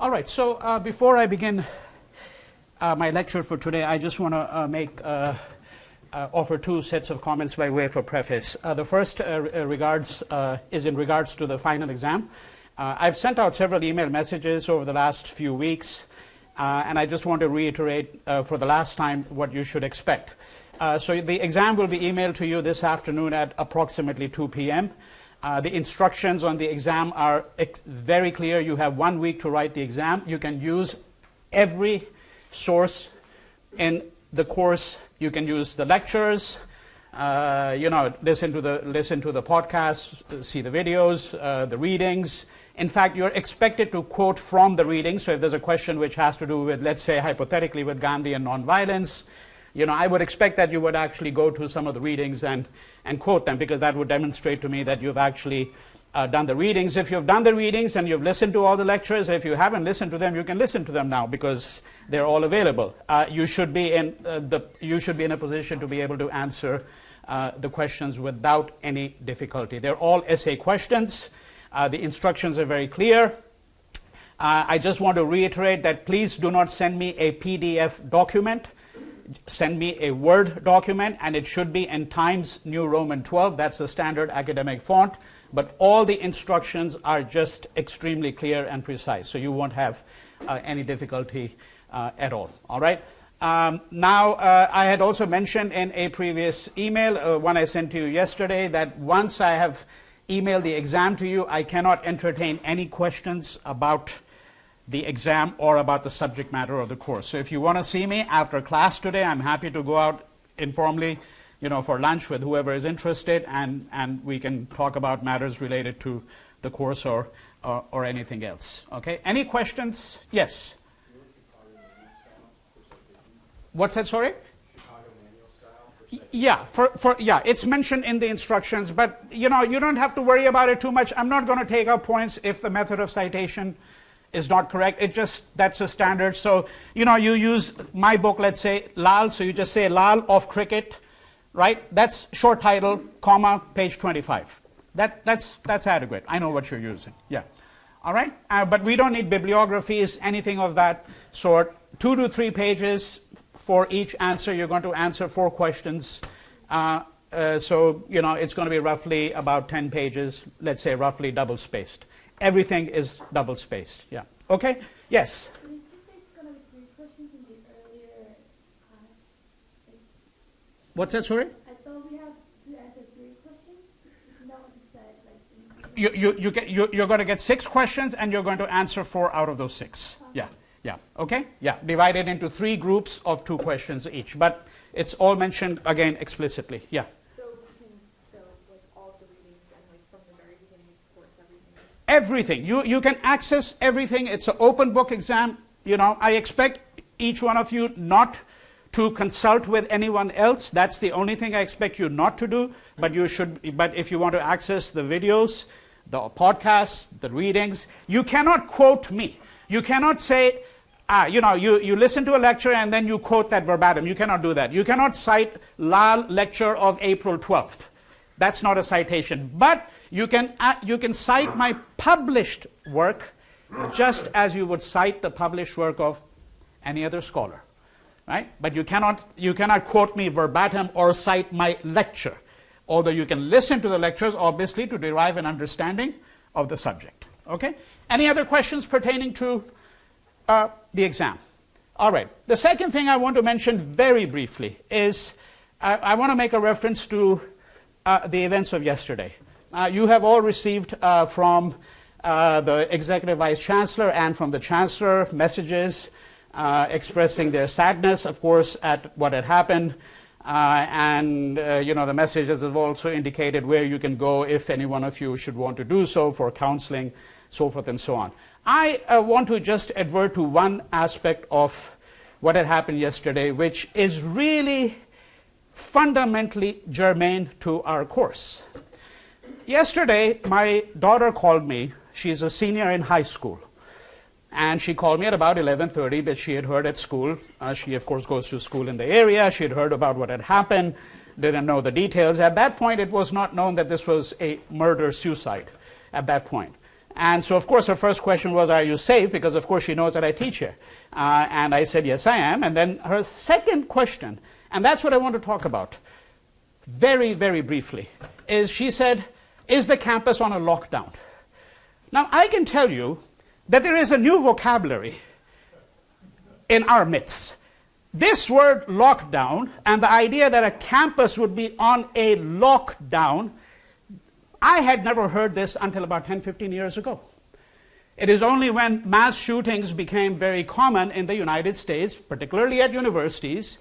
All right, so before I begin my lecture for today, I just want to offer two sets of comments by way of a preface. The first is in regards to the final exam. I've sent out several email messages over the last few weeks, and I just want to reiterate for the last time what you should expect. So the exam will be emailed to you this afternoon at approximately 2 p.m. The instructions on the exam are very clear. You have 1 week to write the exam. You can use every source in the course. You can use the lectures, listen to the podcasts, see the videos, the readings. In fact, you're expected to quote from the readings. So if there's a question which has to do with, let's say, hypothetically with Gandhi and nonviolence, I would expect that you would actually go to some of the readings and quote them, because that would demonstrate to me that you've actually done the readings. If you've done the readings and you've listened to all the lectures, if you haven't listened to them, you can listen to them now because they're all available. You should be in a position to be able to answer the questions without any difficulty. They're all essay questions. The instructions are very clear. I just want to reiterate that please do not send me a PDF document. Send me a Word document, and it should be in Times New Roman 12. That's the standard academic font. But all the instructions are just extremely clear and precise, so you won't have any difficulty at all. All right? Now, I had also mentioned in a previous email, one I sent to you yesterday, that once I have emailed the exam to you, I cannot entertain any questions about the exam or about the subject matter of the course. So if you want to see me after class today, I'm happy to go out informally, for lunch with whoever is interested, and we can talk about matters related to the course or anything else. Okay? Any questions? Yes. What's that? Sorry? Yeah, it's mentioned in the instructions, but you don't have to worry about it too much. I'm not going to take out points if the method of citation is not correct. That's a standard. So you use my book, let's say Lal, so you just say Lal of cricket, right? That's short title, comma, page 25. That's adequate. I know what you're using. Yeah. All right. But we don't need bibliographies, anything of that sort. 2 to 3 pages for each answer. You're going to answer 4 questions. So it's going to be roughly about 10 pages, let's say roughly double spaced. Everything is double spaced. Yeah. Okay? Yes? Did you say it's going to be 3 questions in the earlier What's that, sorry? I thought we have to answer 3 questions. Isn't that what you said? You're going to get 6 questions, and you're going to answer 4 out of those 6. Yeah. Yeah. Okay? Yeah. Divided into 3 groups of 2 questions each. But it's all mentioned, again, explicitly. Yeah. Everything. You can access everything. It's an open book exam. I expect each one of you not to consult with anyone else. That's the only thing I expect you not to do. But if you want to access the videos, the podcasts, the readings, you cannot quote me. You cannot say, you listen to a lecture and then you quote that verbatim. You cannot do that. You cannot cite Lal lecture of April 12th. That's not a citation. But you can cite my published work just as you would cite the published work of any other scholar, right? But you cannot quote me verbatim or cite my lecture, although you can listen to the lectures, obviously, to derive an understanding of the subject. Okay? Any other questions pertaining to the exam? All right. The second thing I want to mention very briefly is I want to make a reference to the events of yesterday. You have all received from the Executive Vice Chancellor and from the Chancellor messages expressing their sadness, of course, at what had happened. The messages have also indicated where you can go if any one of you should want to do so for counseling, so forth and so on. I want to just advert to one aspect of what had happened yesterday, which is really fundamentally germane to our course. Yesterday, my daughter called me. She's a senior in high school. And she called me at about 11:30 that she had heard at school. She, of course, goes to school in the area. She had heard about what had happened, didn't know the details. At that point, it was not known that this was a murder-suicide at that point. And so, of course, her first question was, are you safe? Because, of course, she knows that I teach here. And I said, yes, I am. And then her second question, and that's what I want to talk about very, very briefly, is she said, is the campus on a lockdown? Now, I can tell you that there is a new vocabulary in our midst. This word lockdown and the idea that a campus would be on a lockdown, I had never heard this until about 10, 15 years ago. It is only when mass shootings became very common in the United States, particularly at universities,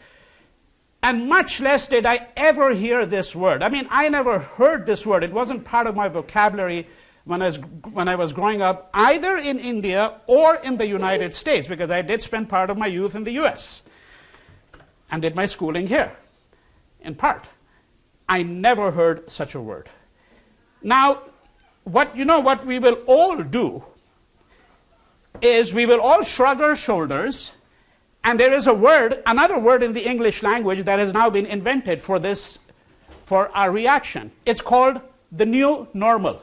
and much less did I ever hear this word. I mean, I never heard this word. It wasn't part of my vocabulary when I was growing up, either in India or in the United States, because I did spend part of my youth in the US and did my schooling here, in part. I never heard such a word. Now, what we will all do is we will all shrug our shoulders, and there is a word, another word in the English language that has now been invented for this, for our reaction. It's called the new normal.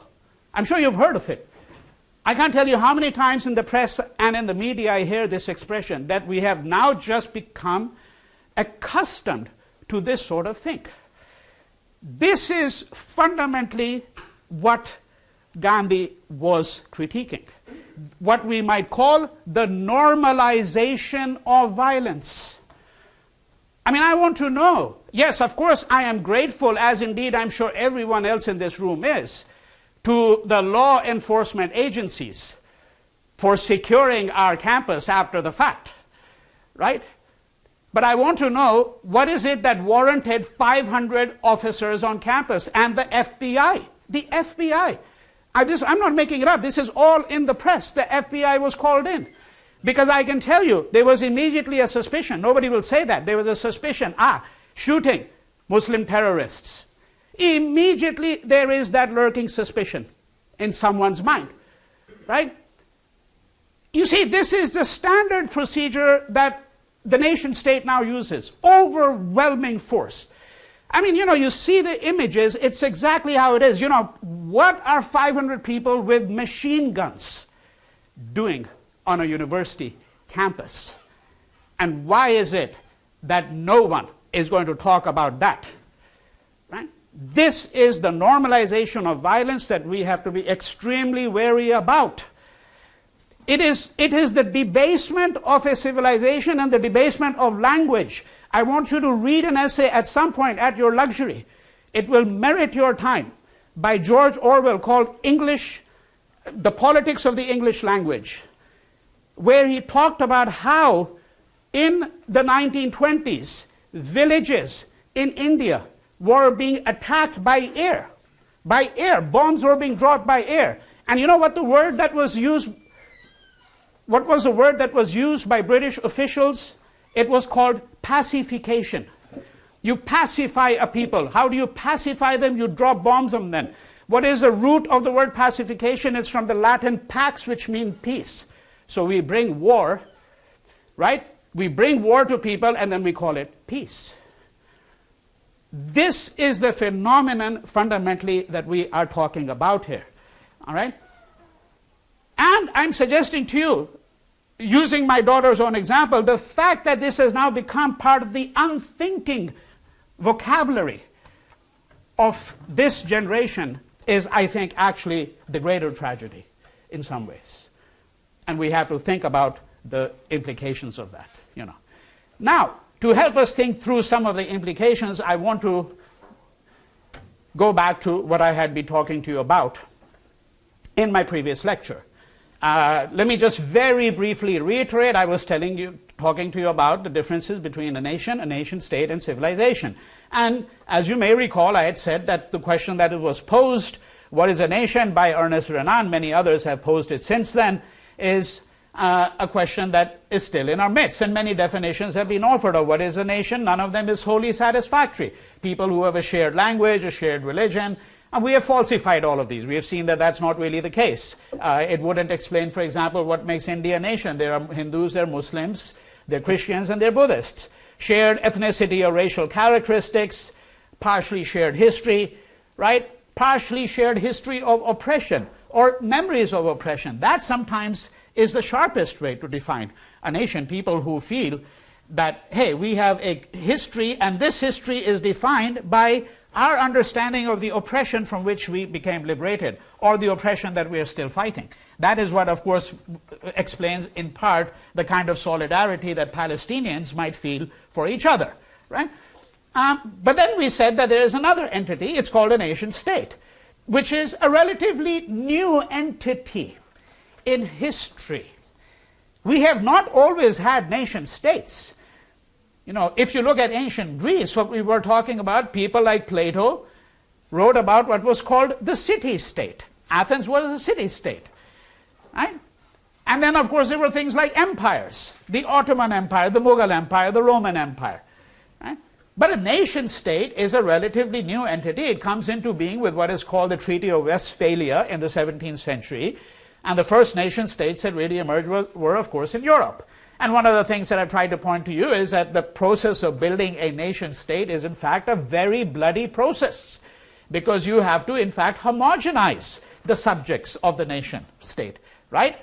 I'm sure you've heard of it. I can't tell you how many times in the press and in the media I hear this expression, that we have now just become accustomed to this sort of thing. This is fundamentally what Gandhi was critiquing, what we might call the normalization of violence. I mean, I want to know, yes, of course, I am grateful, as indeed I'm sure everyone else in this room is, to the law enforcement agencies for securing our campus after the fact, right? But I want to know, what is it that warranted 500 officers on campus and the FBI? The FBI. I'm not making it up. This is all in the press. The FBI was called in. Because I can tell you, there was immediately a suspicion. Nobody will say that. There was a suspicion. Shooting, Muslim terrorists. Immediately there is that lurking suspicion in someone's mind, right? You see, this is the standard procedure that the nation state now uses. Overwhelming force. I mean, you see the images, it's exactly how it is. What are 500 people with machine guns doing on a university campus? And why is it that no one is going to talk about that? Right? This is the normalization of violence that we have to be extremely wary about. It is the debasement of a civilization and the debasement of language. I want you to read an essay at some point at your luxury. It will merit your time, by George Orwell, called The Politics of the English Language, where he talked about how in the 1920s, villages in India were being attacked by air. By air. Bombs were being dropped by air. And you know what the word that was used, what was the word that was used by British officials? It was called pacification. You pacify a people. How do you pacify them? You drop bombs on them. What is the root of the word pacification? It's from the Latin pax, which means peace. So we bring war, right? We bring war to people and then we call it peace. This is the phenomenon fundamentally that we are talking about here. All right? And I'm suggesting to you, using my daughter's own example, the fact that this has now become part of the unthinking vocabulary of this generation is, I think, actually the greater tragedy in some ways. And we have to think about the implications of that, Now, to help us think through some of the implications, I want to go back to what I had been talking to you about in my previous lecture. Let me just very briefly reiterate. I was talking to you about the differences between a nation state, and civilization. And as you may recall, I had said that the question that was posed, what is a nation, by Ernest Renan, many others have posed it since then, is a question that is still in our midst. And many definitions have been offered of what is a nation. None of them is wholly satisfactory. People who have a shared language, a shared religion, and we have falsified all of these. We have seen that that's not really the case. It wouldn't explain, for example, what makes India a nation. There are Hindus, there are Muslims, there are Christians, and there are Buddhists. Shared ethnicity or racial characteristics, partially shared history, right? Partially shared history of oppression. or memories of oppression. That sometimes is the sharpest way to define a nation. People who feel that, hey, we have a history, and this history is defined by our understanding of the oppression from which we became liberated, or the oppression that we are still fighting. That is what, of course, explains in part the kind of solidarity that Palestinians might feel for each other, right? But then we said that there is another entity, it's called a nation state, which is a relatively new entity in history. We have not always had nation states. You know, if you look at ancient Greece, what we were talking about, people like Plato wrote about what was called the city-state. Athens was a city-state, right? And then, of course, there were things like empires, the Ottoman Empire, the Mughal Empire, the Roman Empire, right? But a nation-state is a relatively new entity. It comes into being with what is called the Treaty of Westphalia in the 17th century. And the first nation-states that really emerged were, of course, in Europe. And one of the things that I've tried to point to you is that the process of building a nation-state is, in fact, a very bloody process, because you have to, in fact, homogenize the subjects of the nation-state, right?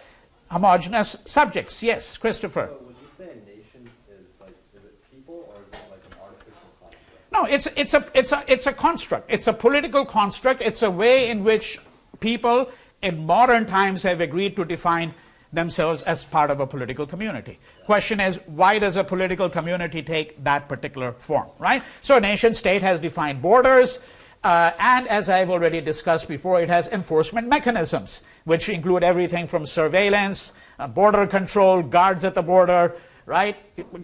Homogeneous subjects. Yes, Christopher. So would you say a nation is it people, or is it like an artificial construct? No, it's a construct. It's a political construct. It's a way in which people in modern times have agreed to define themselves as part of a political community. Question is, why does a political community take that particular form, right? So a nation state has defined borders, and as I've already discussed before, it has enforcement mechanisms, which include everything from surveillance, border control, guards at the border, right?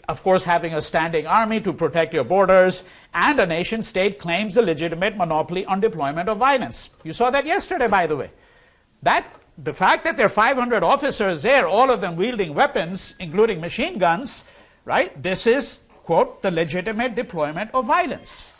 Of course, having a standing army to protect your borders, and a nation state claims a legitimate monopoly on deployment of violence. You saw that yesterday, by the way. The fact that there are 500 officers there, all of them wielding weapons, including machine guns, right? This is, quote, the legitimate deployment of violence,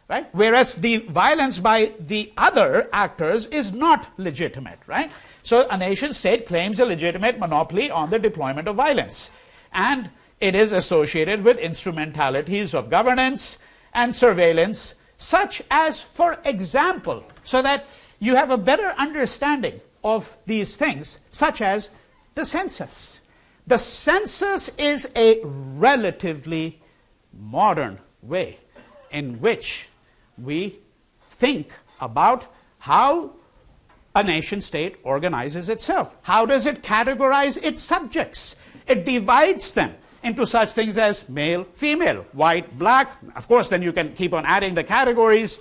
right? Whereas the violence by the other actors is not legitimate, right? So a nation state claims a legitimate monopoly on the deployment of violence. And it is associated with instrumentalities of governance and surveillance, such as, for example, so that you have a better understanding of these things, such as the census. The census is a relatively modern way in which we think about how a nation state organizes itself. How does it categorize its subjects? It divides them into such things as male, female, white, black. Of course, then you can keep on adding the categories,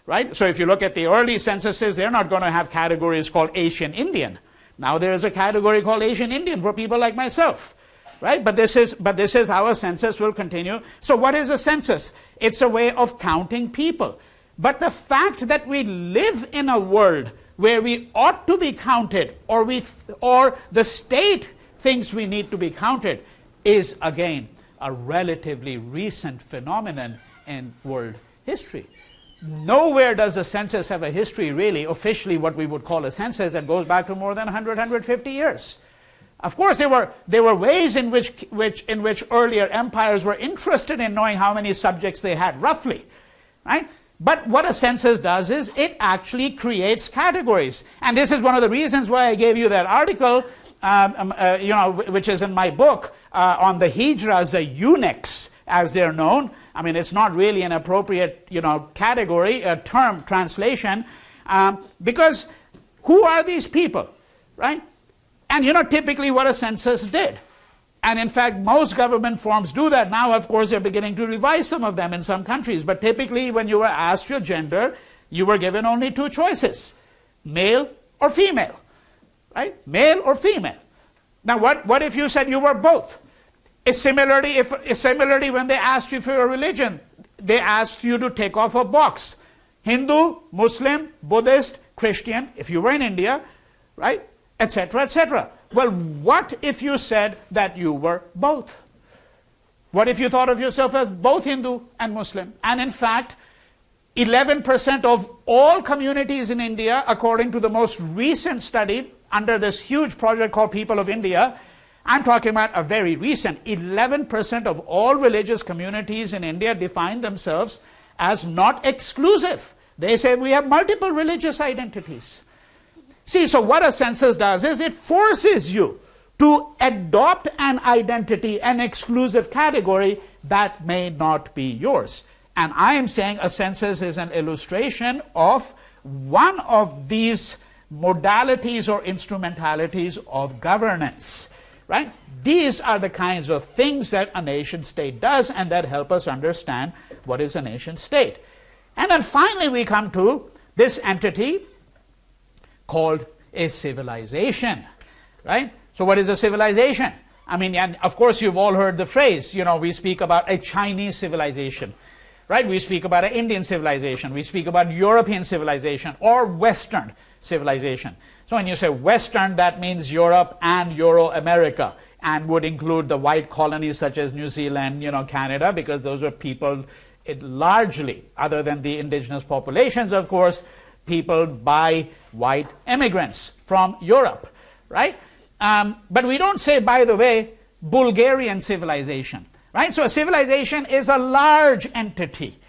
right? So if you look at the early censuses, they're not going to have categories called Asian Indian. Now there is a category called Asian Indian for people like myself, right? But this is how a census will continue. So what is a census? It's a way of counting people. But the fact that we live in a world where we ought to be counted, or the state thinks we need to be counted, is again a relatively recent phenomenon in world history. Nowhere does a census have a history, really, officially what we would call a census, that goes back to more than 100, 150 years. Of course, there were ways in which earlier empires were interested in knowing how many subjects they had, roughly, right? But what a census does is it actually creates categories. And this is one of the reasons why I gave you that article, which is in my book, on the hijras, the eunuchs, as they're known. I mean, it's not really an appropriate, category, a term, translation, because who are these people, right? And typically what a census did. And in fact, most government forms do that. Now, of course, they're beginning to revise some of them in some countries. But typically, when you were asked your gender, you were given only two choices, male or female, right? Male or female. Now, what if you said you were both? Similarly, when they asked you for your religion, they asked you to take off a box. Hindu, Muslim, Buddhist, Christian, if you were in India, right? Etc., etc. Well, what if you said that you were both? What if you thought of yourself as both Hindu and Muslim? And in fact, 11% of all communities in India, according to the most recent study under this huge project called People of India, I'm talking about a very recent, 11% of all religious communities in India define themselves as not exclusive. They say we have multiple religious identities. See, so what a census does is it forces you to adopt an identity, an exclusive category that may not be yours. And I am saying a census is an illustration of one of these modalities or instrumentalities of governance, right? These are the kinds of things that a nation state does and that help us understand what is a nation state. And then finally we come to this entity called a civilization, right? So what is a civilization? I mean, and of course you've all heard the phrase, you know, we speak about a Chinese civilization, right? We speak about an Indian civilization, we speak about European civilization or Western civilization. So when you say Western, that means Europe and Euro-America, and would include the white colonies such as New Zealand, you know, Canada, because those were people largely, other than the indigenous populations, of course, peopled by white immigrants from Europe, right? But we don't say, by the way, Bulgarian civilization, right? So a civilization is a large entity.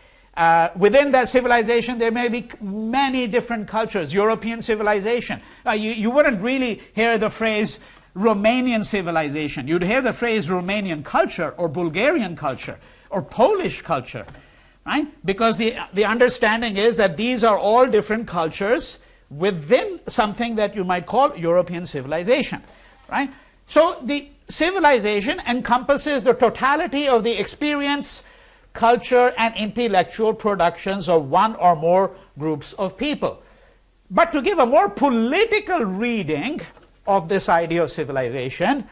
Within that civilization, there may be many different cultures. European civilization. You wouldn't really hear the phrase Romanian civilization. You'd hear the phrase Romanian culture or Bulgarian culture or Polish culture, right? Because the understanding is that these are all different cultures within something that you might call European civilization, right? So the civilization encompasses the totality of the experience, culture, and intellectual productions of one or more groups of people. But to give a more political reading of this idea of civilization,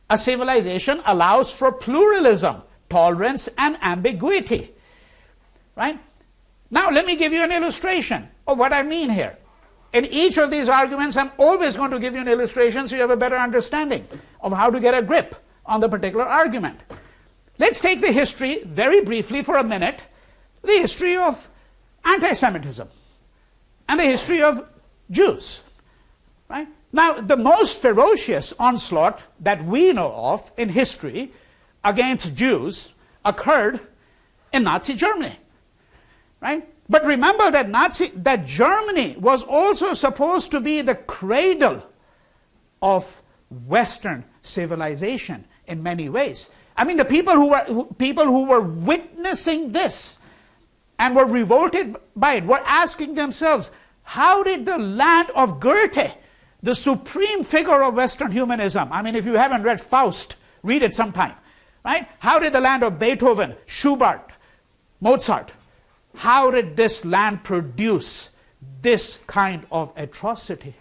a civilization allows for pluralism, tolerance, and ambiguity, right? Now let me give you an illustration of what I mean here. In each of these arguments, I'm always going to give you an illustration so you have a better understanding of how to get a grip on the particular argument. Let's take the history, very briefly for a minute, the history of anti-Semitism and the history of Jews, right? Now, the most ferocious onslaught that we know of in history against Jews occurred in Nazi Germany, right? But remember that Germany was also supposed to be the cradle of Western civilization in many ways. I mean, the people who were witnessing this and were revolted by it were asking themselves, how did the land of Goethe, the supreme figure of Western humanism, I mean, if you haven't read Faust, read it sometime, right? How did the land of Beethoven, Schubert, Mozart, how did this land produce this kind of atrocity?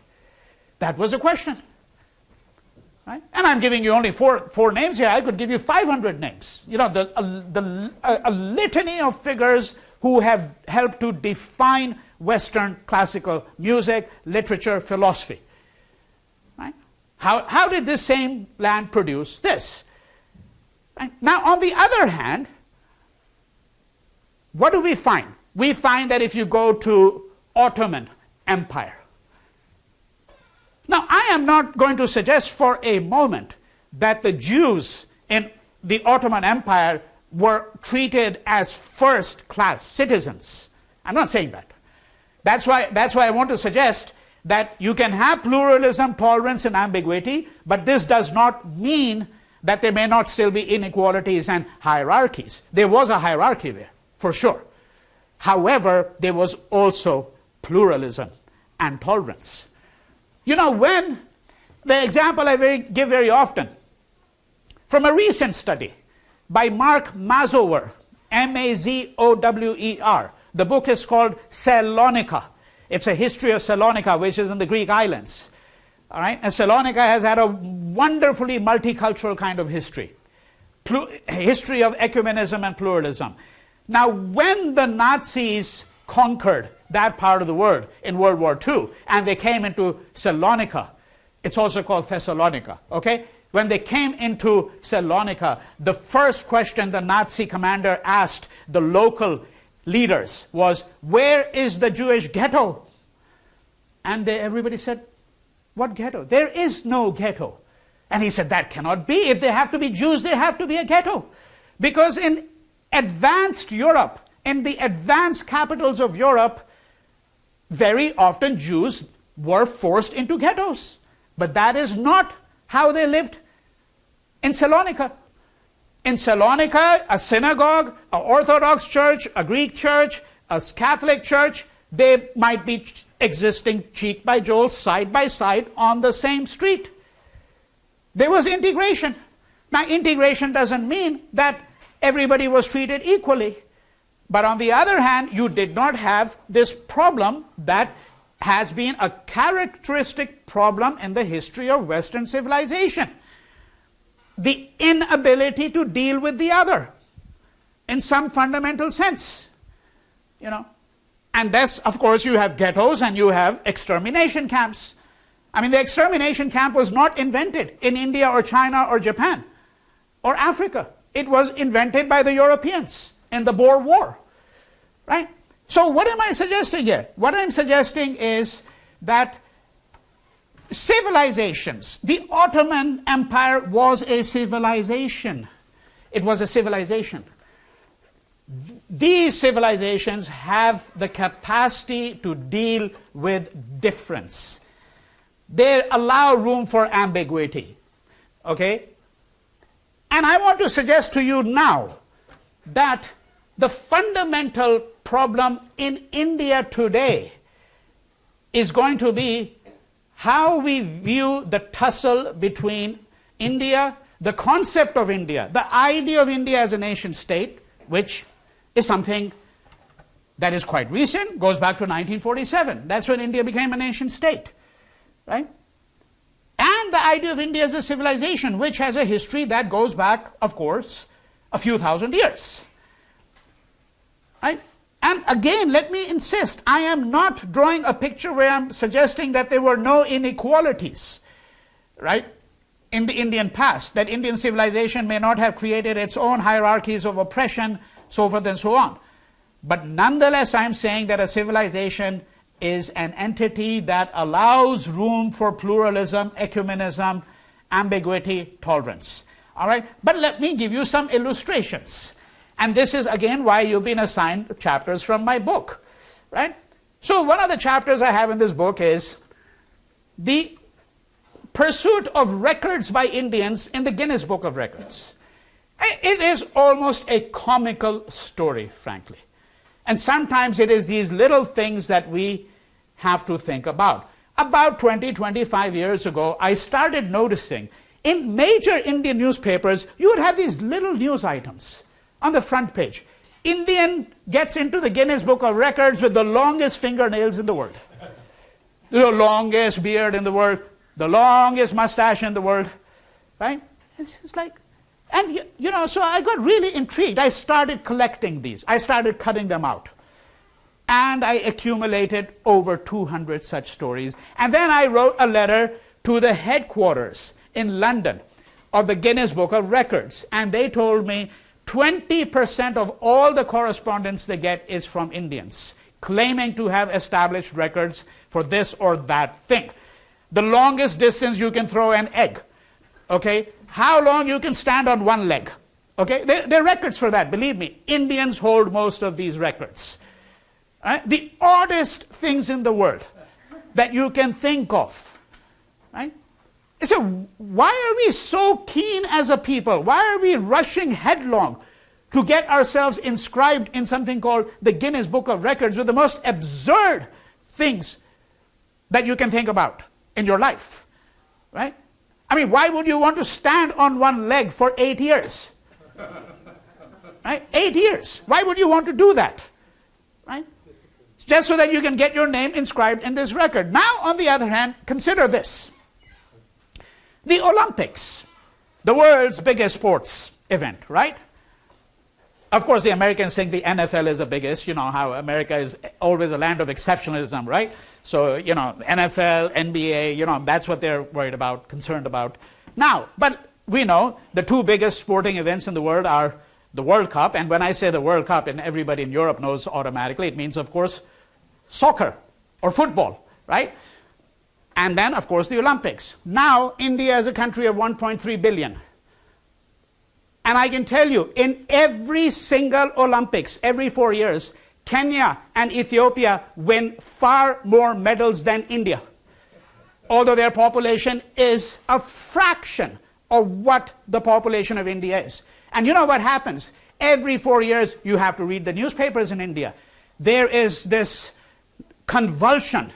That was a question. Right? And I'm giving you only four names here. I could give you 500 names. You know, a litany of figures who have helped to define Western classical music, literature, philosophy. Right? How did this same land produce this? Right? Now, on the other hand, what do we find? We find that if you go to Ottoman Empire. Now, I am not going to suggest for a moment that the Jews in the Ottoman Empire were treated as first-class citizens. I'm not saying that. That's why I want to suggest that you can have pluralism, tolerance, and ambiguity, but this does not mean that there may not still be inequalities and hierarchies. There was a hierarchy there, for sure. However, there was also pluralism and tolerance. You know, when the example I give very often, from a recent study by Mark Mazower, M-A-Z-O-W-E-R, the book is called Salonika. It's a history of Salonika, which is in the Greek islands. All right? And Salonika has had a wonderfully multicultural kind of history. History of ecumenism and pluralism. Now, when the Nazis conquered that part of the world in World War II, and they came into Salonika, it's also called Thessalonica, okay? When they came into Salonika, the first question the Nazi commander asked the local leaders was, where is the Jewish ghetto? And everybody said, what ghetto? There is no ghetto. And he said, that cannot be. If there have to be Jews, there have to be a ghetto. Because in advanced Europe, in the advanced capitals of Europe, very often Jews were forced into ghettos. But that is not how they lived in Salonika. In Salonika, a synagogue, an Orthodox church, a Greek church, a Catholic church, they might be existing cheek by jowl, side by side on the same street. There was integration. Now, integration doesn't mean that everybody was treated equally. But on the other hand, you did not have this problem that has been a characteristic problem in the history of Western civilization. The inability to deal with the other in some fundamental sense. You know, and thus, of course, you have ghettos and you have extermination camps. I mean, the extermination camp was not invented in India or China or Japan or Africa. It was invented by the Europeans in the Boer War, right? So what am I suggesting here? What I'm suggesting is that civilizations, the Ottoman Empire was a civilization. It was a civilization. These civilizations have the capacity to deal with difference. They allow room for ambiguity, okay? And I want to suggest to you now that the fundamental problem in India today is going to be how we view the tussle between India, the concept of India, the idea of India as a nation state, which is something that is quite recent, goes back to 1947. That's when India became a nation state, right? And the idea of India as a civilization, which has a history that goes back, of course, a few thousand years, right? And again, let me insist, I am not drawing a picture where I'm suggesting that there were no inequalities, right, in the Indian past, that Indian civilization may not have created its own hierarchies of oppression, so forth and so on. But nonetheless, I'm saying that a civilization is an entity that allows room for pluralism, ecumenism, ambiguity, tolerance. All right? But let me give you some illustrations. And this is, again, why you've been assigned chapters from my book, right? So one of the chapters I have in this book is the pursuit of records by Indians in the Guinness Book of Records. It is almost a comical story, frankly. And sometimes it is these little things that we have to think about. About 20, 25 years ago, I started noticing in major Indian newspapers, you would have these little news items on the front page. Indian gets into the Guinness Book of Records with the longest fingernails in the world. The longest beard in the world, the longest mustache in the world, right? It's just like, and you know, so I got really intrigued. I started collecting these. I started cutting them out. And I accumulated over 200 such stories. And then I wrote a letter to the headquarters in London of the Guinness Book of Records. And they told me 20% of all the correspondence they get is from Indians, claiming to have established records for this or that thing. The longest distance you can throw an egg, okay? How long you can stand on one leg, okay? There are records for that, believe me. Indians hold most of these records. Right? The oddest things in the world that you can think of, right? So why are we so keen as a people? Why are we rushing headlong to get ourselves inscribed in something called the Guinness Book of Records with the most absurd things that you can think about in your life, right? I mean, why would you want to stand on one leg for 8 years? Right? 8 years. Why would you want to do that? Right? Just so that you can get your name inscribed in this record. Now, on the other hand, consider this. The Olympics, the world's biggest sports event, right? Of course, the Americans think the NFL is the biggest. You know how America is always a land of exceptionalism, right? So, you know, NFL, NBA, you know, that's what they're worried about, concerned about. Now, but we know the two biggest sporting events in the world are the World Cup. And when I say the World Cup, and everybody in Europe knows automatically, it means, of course, soccer or football, right? And then, of course, the Olympics. Now, India is a country of 1.3 billion. And I can tell you, in every single Olympics, every 4 years, Kenya and Ethiopia win far more medals than India. although their population is a fraction of what the population of India is. And you know what happens? Every 4 years, you have to read the newspapers in India. There is this convulsion,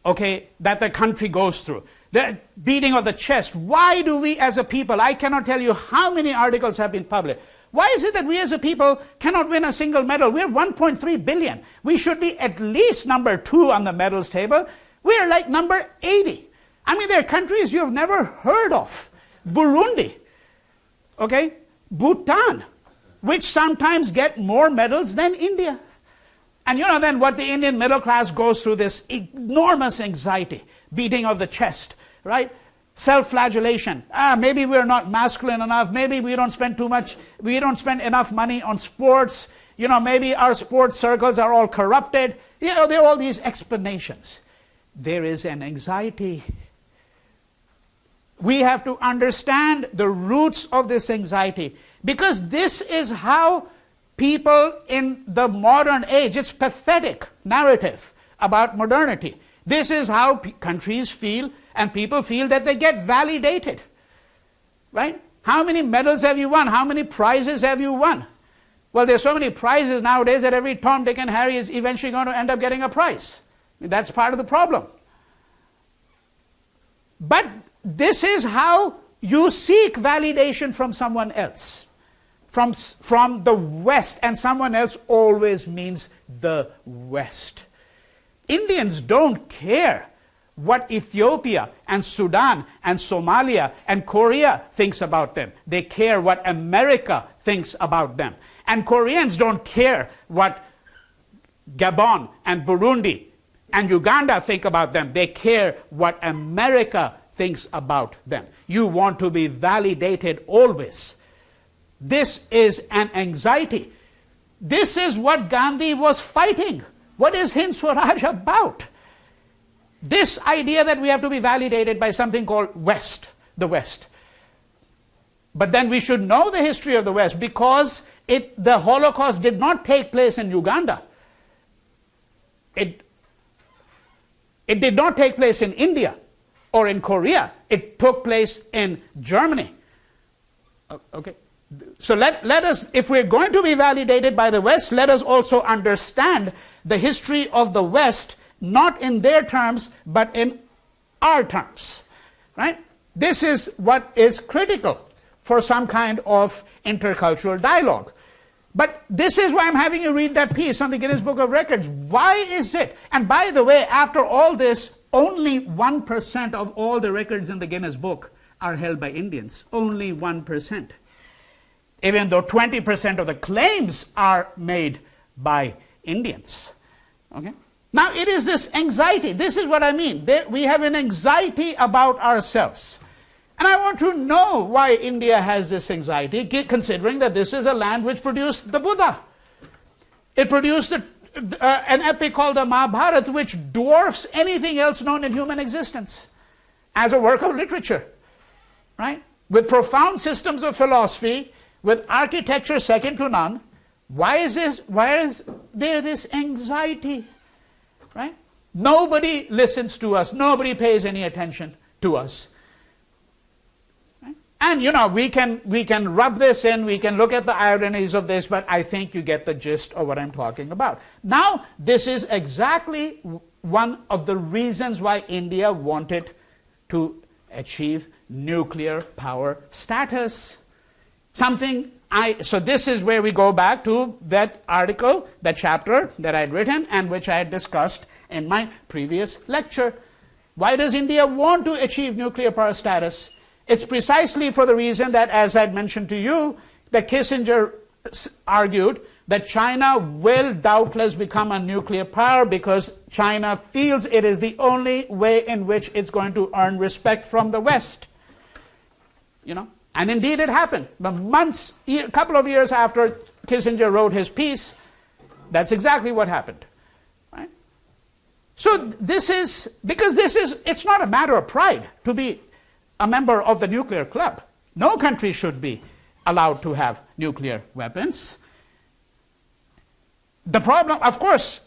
okay, that the country goes through. The beating of the chest. Why do we as a people, I cannot tell you how many articles have been published. Why is it that we as a people cannot win a single medal? We're 1.3 billion. We should be at least number 2 on the medals table. We're like number 80. I mean, there are countries you've never heard of. Burundi, okay, Bhutan, which sometimes get more medals than India. And you know then what the Indian middle class goes through, this enormous anxiety, beating of the chest, right? Self-flagellation. Maybe we're not masculine enough. Maybe we don't spend enough money on sports. You know, maybe our sports circles are all corrupted. You know, there are all these explanations. There is an anxiety. We have to understand the roots of this anxiety, because this is how people in the modern age, it's pathetic narrative about modernity. This is how countries feel and people feel that they get validated, right? How many medals have you won? How many prizes have you won? Well, there's so many prizes nowadays that every Tom, Dick, and Harry is eventually going to end up getting a prize. I mean, that's part of the problem. But this is how you seek validation from someone else, from the West, and someone else always means the West. Indians don't care what Ethiopia and Sudan and Somalia and Korea thinks about them. They care what America thinks about them. And Koreans don't care what Gabon and Burundi and Uganda think about them. They care what America thinks about them. You want to be validated always. This is an anxiety. This is what Gandhi was fighting. What is Hind Swaraj about? This idea that we have to be validated by something called West, the West. But then we should know the history of the West, because the Holocaust did not take place in Uganda. It did not take place in India or in Korea. It took place in Germany. Okay. So let us, if we're going to be validated by the West, let us also understand the history of the West, not in their terms, but in our terms, right? This is what is critical for some kind of intercultural dialogue. But this is why I'm having you read that piece on the Guinness Book of Records. Why is it? And by the way, after all this, only 1% of all the records in the Guinness Book are held by Indians. Only 1%. Even though 20% of the claims are made by Indians. Okay? Now it is this anxiety. This is what I mean. We have an anxiety about ourselves. And I want to know why India has this anxiety, considering that this is a land which produced the Buddha. It produced an epic called the Mahabharata, which dwarfs anything else known in human existence as a work of literature, right? With profound systems of philosophy, with architecture second to none. Why is there this anxiety, right? Nobody listens to us. Nobody pays any attention to us. And you know, we can rub this in, we can look at the ironies of this, but I think you get the gist of what I'm talking about. Now, this is exactly one of the reasons why India wanted to achieve nuclear power status. So this is where we go back to that article, that chapter that I had written and which I had discussed in my previous lecture. Why does India want to achieve nuclear power status? It's precisely for the reason that, as I mentioned to you, that Kissinger argued that China will doubtless become a nuclear power because China feels it is the only way in which it's going to earn respect from the West. You know, and indeed it happened. A couple of years after Kissinger wrote his piece, that's exactly what happened. Right? So it's not a matter of pride to be a member of the nuclear club. No country should be allowed to have nuclear weapons. The problem, of course,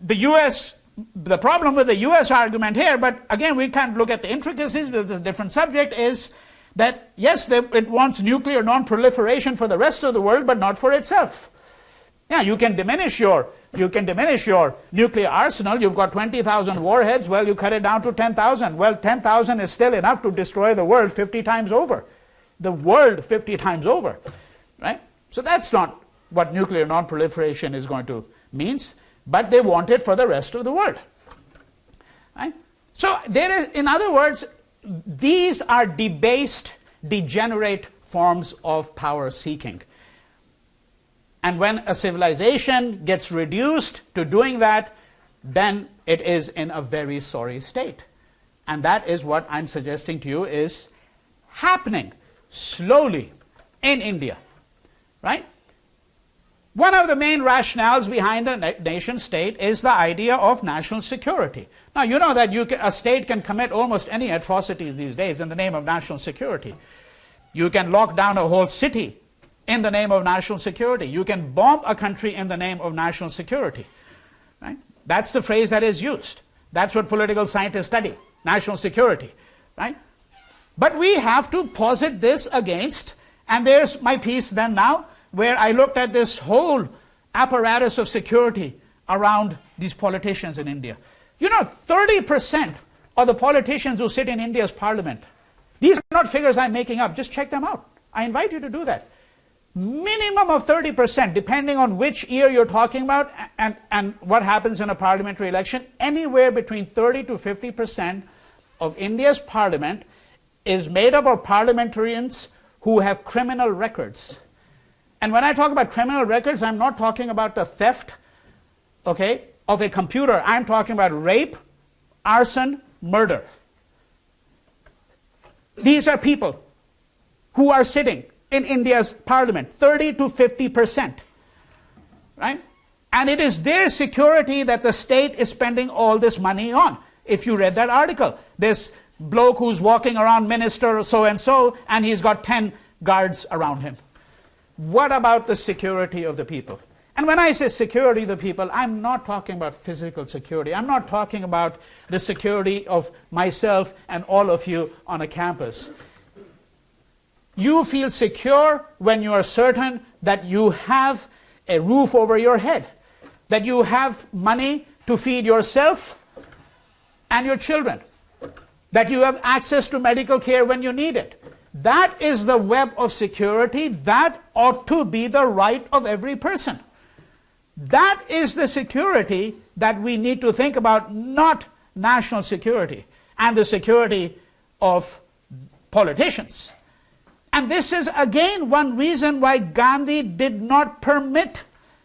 the US the problem with the US argument here, but again, we can't look at the intricacies with a different subject, is that yes, it wants nuclear non-proliferation for the rest of the world, but not for itself. Yeah, you can diminish your nuclear arsenal. You've got 20,000 warheads. Well, you cut it down to 10,000. Well, 10,000 is still enough to destroy the world 50 times over. The world 50 times over, right? So that's not what nuclear non-proliferation is going to means, but they want it for the rest of the world, right? So there is, in other words, these are debased, degenerate forms of power seeking. And when a civilization gets reduced to doing that, then it is in a very sorry state. And that is what I'm suggesting to you is happening slowly in India, right? One of the main rationales behind the nation state is the idea of national security. Now, you know that a state can commit almost any atrocities these days in the name of national security. You can lock down a whole city in the name of national security. You can bomb a country in the name of national security, right? That's the phrase that is used. That's what political scientists study, national security, right? But we have to posit this against, and there's my piece then now, where I looked at this whole apparatus of security around these politicians in India. You know, 30% of the politicians who sit in India's parliament, these are not figures I'm making up, just check them out. I invite you to do that. Minimum of 30%, depending on which year you're talking about and what happens in a parliamentary election, anywhere between 30 to 50% of India's parliament is made up of parliamentarians who have criminal records. And when I talk about criminal records, I'm not talking about the theft, okay, of a computer. I'm talking about rape, arson, murder. These are people who are sitting in India's parliament, 30 to 50%, right? And it is their security that the state is spending all this money on. If you read that article, this bloke who's walking around, minister so-and-so, and he's got 10 guards around him. What about the security of the people? And when I say security of the people, I'm not talking about physical security. I'm not talking about the security of myself and all of you on a campus. You feel secure when you are certain that you have a roof over your head, that you have money to feed yourself and your children, that you have access to medical care when you need it. That is the web of security. That ought to be the right of every person. That is the security that we need to think about, not national security and the security of politicians. And this is again one reason why Gandhi did not permit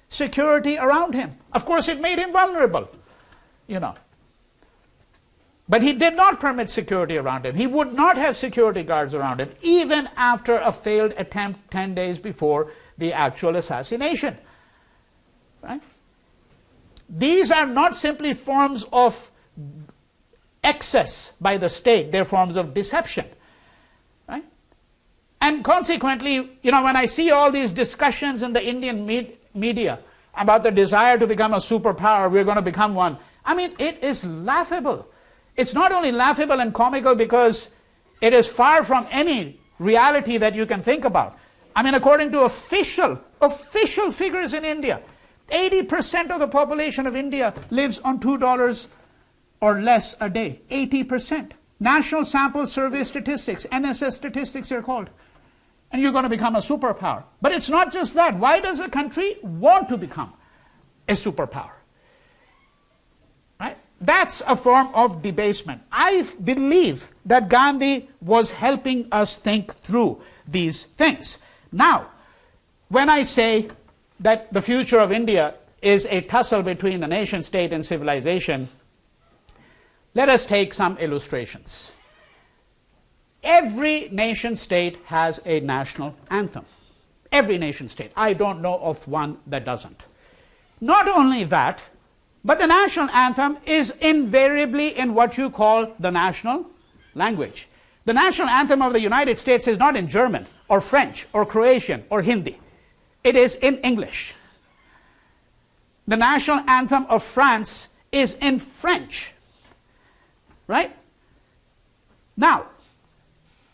security around him. Of course, it made him vulnerable, you know. But he did not permit security around him. He would not have security guards around him, even after a failed attempt 10 days before the actual assassination. Right? These are not simply forms of excess by the state, they're forms of deception. Right? And consequently, you know, when I see all these discussions in the Indian media about the desire to become a superpower, we're going to become one, I mean, it is laughable. It's not only laughable and comical because it is far from any reality that you can think about. I mean, according to official figures in India, 80% of the population of India lives on $2 or less a day. 80%. National Sample Survey statistics, NSS statistics are called. And you're going to become a superpower. But it's not just that. Why does a country want to become a superpower? Right? That's a form of debasement. I believe that Gandhi was helping us think through these things. Now, when I say that the future of India is a tussle between the nation state and civilization, let us take some illustrations. Every nation state has a national anthem. Every nation state. I don't know of one that doesn't. Not only that, but the national anthem is invariably in what you call the national language. The national anthem of the United States is not in German or French or Croatian or Hindi. It is in English. The national anthem of France is in French, right? Now,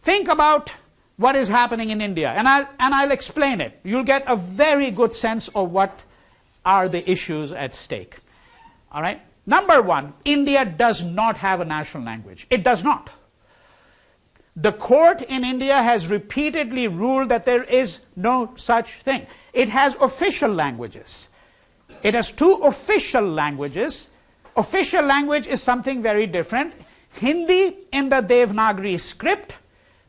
think about what is happening in India, and I'll explain it. You'll get a very good sense of what are the issues at stake. All right? Number one, India does not have a national language. It does not. The court in India has repeatedly ruled that there is no such thing. It has official languages. It has two official languages. Official language is something very different. Hindi in the Devanagari script,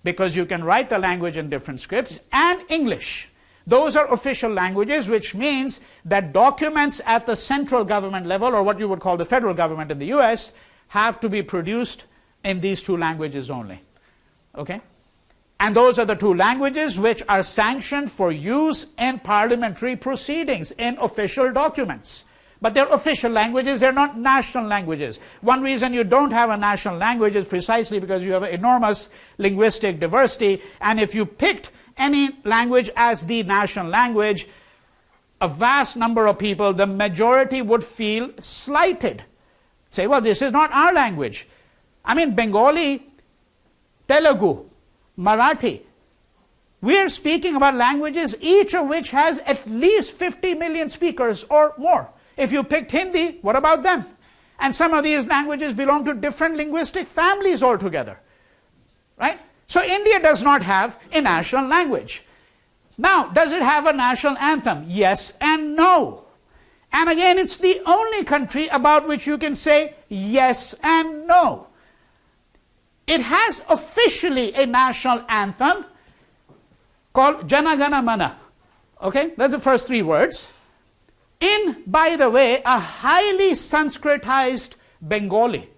because you can write the language in different scripts, and English. Those are official languages, which means that documents at the central government level, or what you would call the federal government in the US, have to be produced in these two languages only. Okay? And those are the two languages which are sanctioned for use in parliamentary proceedings, in official documents. But they're official languages, they're not national languages. One reason you don't have a national language is precisely because you have an enormous linguistic diversity, and if you picked any language as the national language, a vast number of people, the majority, would feel slighted. Say, well, this is not our language. I mean, Bengali, Telugu, Marathi. We're speaking about languages, each of which has at least 50 million speakers or more. If you picked Hindi, what about them? And some of these languages belong to different linguistic families altogether. Right? So India does not have a national language. Now, does it have a national anthem? Yes and no. And again, it's the only country about which you can say yes and no. It has officially a national anthem called Jana Gana Mana. Okay, that's the first three words. In, by the way, a highly Sanskritized Bengali.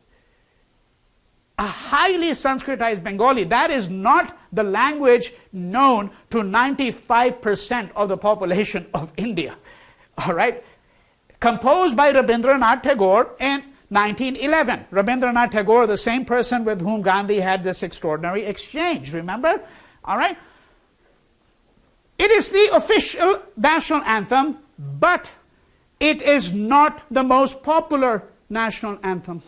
A highly Sanskritized Bengali. That is not the language known to 95% of the population of India. All right? Composed by Rabindranath Tagore in 1911. Rabindranath Tagore, the same person with whom Gandhi had this extraordinary exchange, remember? All right? It is the official national anthem, but it is not the most popular national anthem.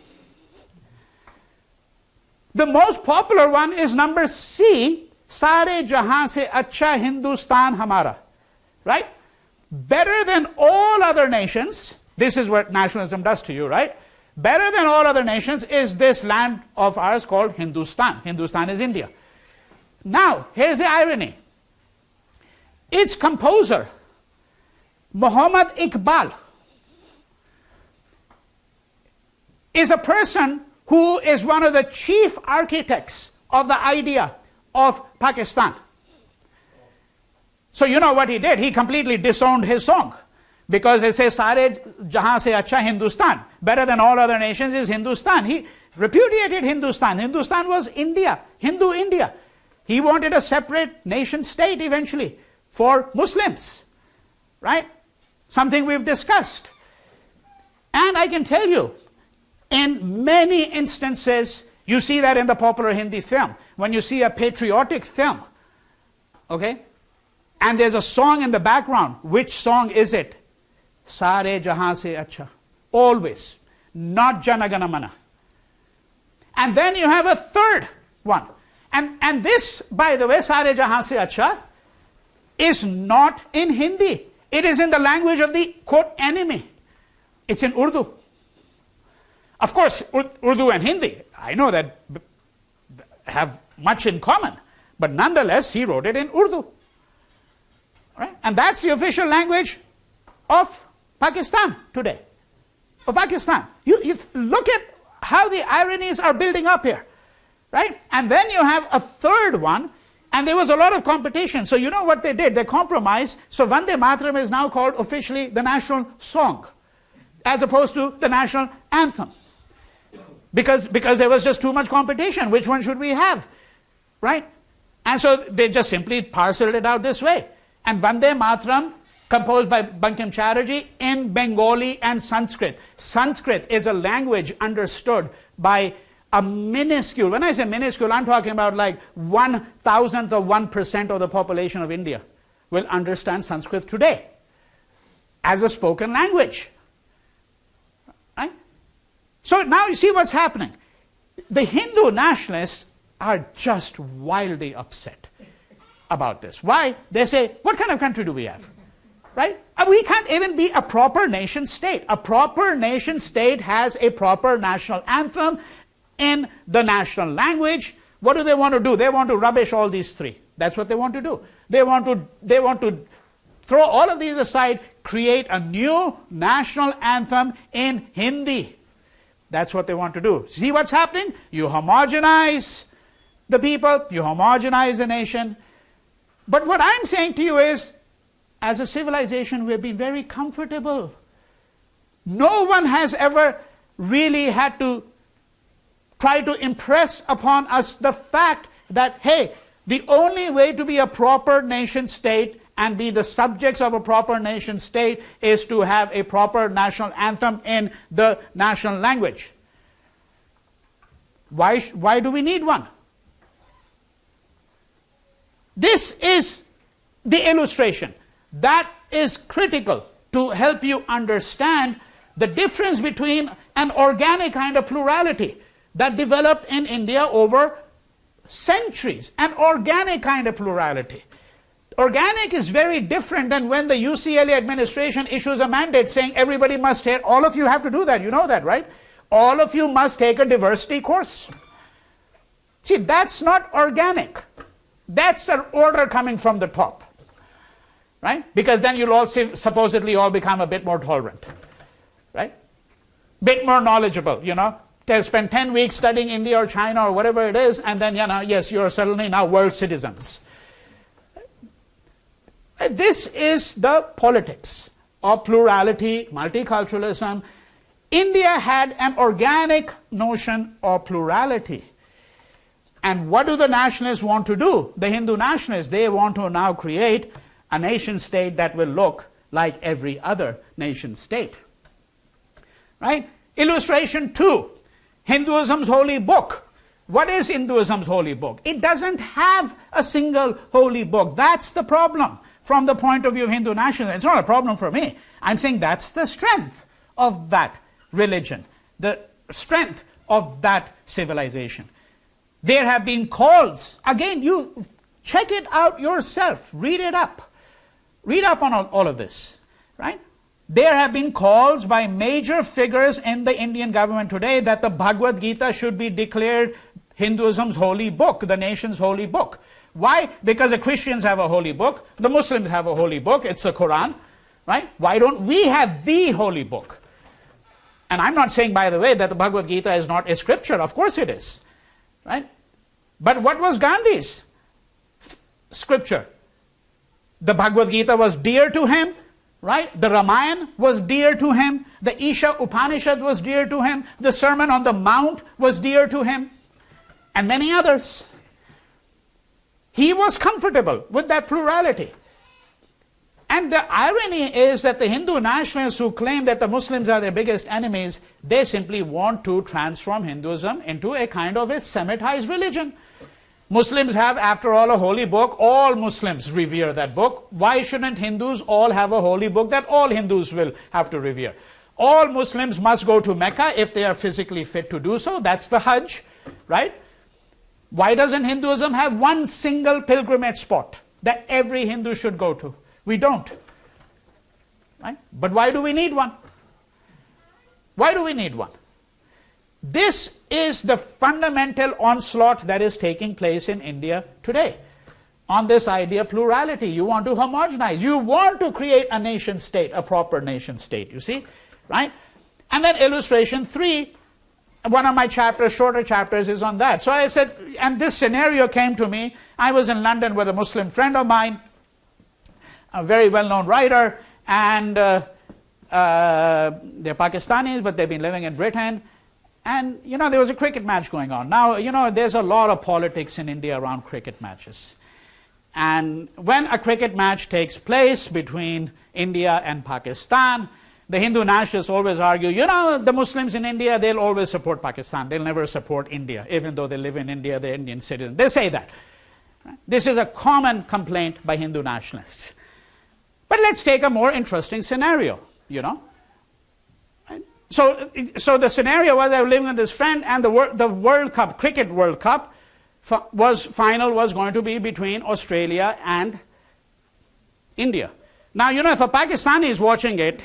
The most popular one is number C, Sare Jahan Se Acha Hindustan Hamara. Right? Better than all other nations, this is what nationalism does to you, right? Better than all other nations is this land of ours called Hindustan. Hindustan is India. Now, here's the irony. Its composer, Muhammad Iqbal, is a person who is one of the chief architects of the idea of Pakistan. So you know what he did? He completely disowned his song. Because it says, Sare Jahan Se Acha Hindustan. Better than all other nations is Hindustan. He repudiated Hindustan. Hindustan was India, Hindu India. He wanted a separate nation state eventually for Muslims. Right? Something we've discussed. And I can tell you, in many instances, you see that in the popular Hindi film. When you see a patriotic film, okay, and there's a song in the background, which song is it? Sare Jahan Se Acha. Always. Not Jana Gana Mana. And then you have a third one. And this, by the way, Sare Jahan Se Acha, is not in Hindi. It is in the language of the, quote, enemy. It's in Urdu. Of course, Urdu and Hindi, I know that have much in common. But nonetheless, he wrote it in Urdu. Right? And that's the official language of Pakistan today. Of Pakistan. You look at how the ironies are building up here. Right? And then you have a third one, and there was a lot of competition. So you know what they did? They compromised. So Vande Mataram is now called officially the national song, as opposed to the national anthem. Because there was just too much competition. Which one should we have? Right? And so they just simply parceled it out this way. And Vande Mataram, composed by Bankim Chatterjee in Bengali and Sanskrit. Sanskrit is a language understood by a minuscule, when I say minuscule, I'm talking about like 1,000th of 1% of the population of India will understand Sanskrit today as a spoken language. Right? So now you see what's happening. The Hindu nationalists are just wildly upset about this. Why? They say, what kind of country do we have? Right? We can't even be a proper nation state. A proper nation state has a proper national anthem in the national language. What do they want to do? They want to rubbish all these three. That's what they want to do. They want to throw all of these aside, create a new national anthem in Hindi. That's what they want to do. See what's happening? You homogenize the people, you homogenize the nation. But what I'm saying to you is, as a civilization, we've been very comfortable. No one has ever really had to try to impress upon us the fact that, hey, the only way to be a proper nation state and be the subjects of a proper nation state is to have a proper national anthem in the national language. Why do we need one? This is the illustration. That is critical to help you understand the difference between an organic kind of plurality that developed in India over centuries, an organic kind of plurality. Organic is very different than when the UCLA administration issues a mandate saying everybody must take, all of you have to do that, you know that, right? All of you must take a diversity course. See, that's not organic. That's an order coming from the top, right? Because then you'll all supposedly all become a bit more tolerant, right? Bit more knowledgeable, you know? To spend 10 weeks studying India or China or whatever it is, and then, you know, yes, you're suddenly now world citizens. This is the politics of plurality, multiculturalism. India had an organic notion of plurality. And what do the nationalists want to do? The Hindu nationalists, they want to now create a nation state that will look like every other nation state. Right? Illustration 2, Hinduism's holy book. What is Hinduism's holy book? It doesn't have a single holy book. That's the problem from the point of view of Hindu nationalism. It's not a problem for me. I'm saying that's the strength of that religion, the strength of that civilization. There have been calls, again, you check it out yourself, read it up. Read up on all of this, right? There have been calls by major figures in the Indian government today that the Bhagavad Gita should be declared Hinduism's holy book, the nation's holy book. Why? Because the Christians have a holy book, the Muslims have a holy book, it's the Quran, right? Why don't we have the holy book? And I'm not saying, by the way, that the Bhagavad Gita is not a scripture. Of course it is, right? But what was Gandhi's scripture? The Bhagavad Gita was dear to him, right? The Ramayana was dear to him. The Isha Upanishad was dear to him. The Sermon on the Mount was dear to him. And many others. He was comfortable with that plurality. And the irony is that the Hindu nationalists who claim that the Muslims are their biggest enemies, they simply want to transform Hinduism into a kind of a Semitized religion. Muslims have, after all, a holy book. All Muslims revere that book. Why shouldn't Hindus all have a holy book that all Hindus will have to revere? All Muslims must go to Mecca if they are physically fit to do so. That's the Hajj, right? Why doesn't Hinduism have one single pilgrimage spot that every Hindu should go to? We don't, right? But why do we need one? Why do we need one? This is the fundamental onslaught that is taking place in India today on this idea of plurality. You want to homogenize. You want to create a nation state, a proper nation state, you see, right? And then illustration 3, one of my chapters, shorter chapters, is on that. So I said, and this scenario came to me. I was in London with a Muslim friend of mine, a very well-known writer, and they're Pakistanis, but they've been living in Britain. And, you know, there was a cricket match going on. Now, you know, there's a lot of politics in India around cricket matches. And when a cricket match takes place between India and Pakistan, the Hindu nationalists always argue, you know, the Muslims in India, they'll always support Pakistan. They'll never support India, even though they live in India, they're Indian citizens. They say that. This is a common complaint by Hindu nationalists. But let's take a more interesting scenario, you know. so the scenario was I was living with this friend, and the World Cup, Cricket World Cup, was going to be between Australia and India. Now, you know, if a Pakistani is watching it,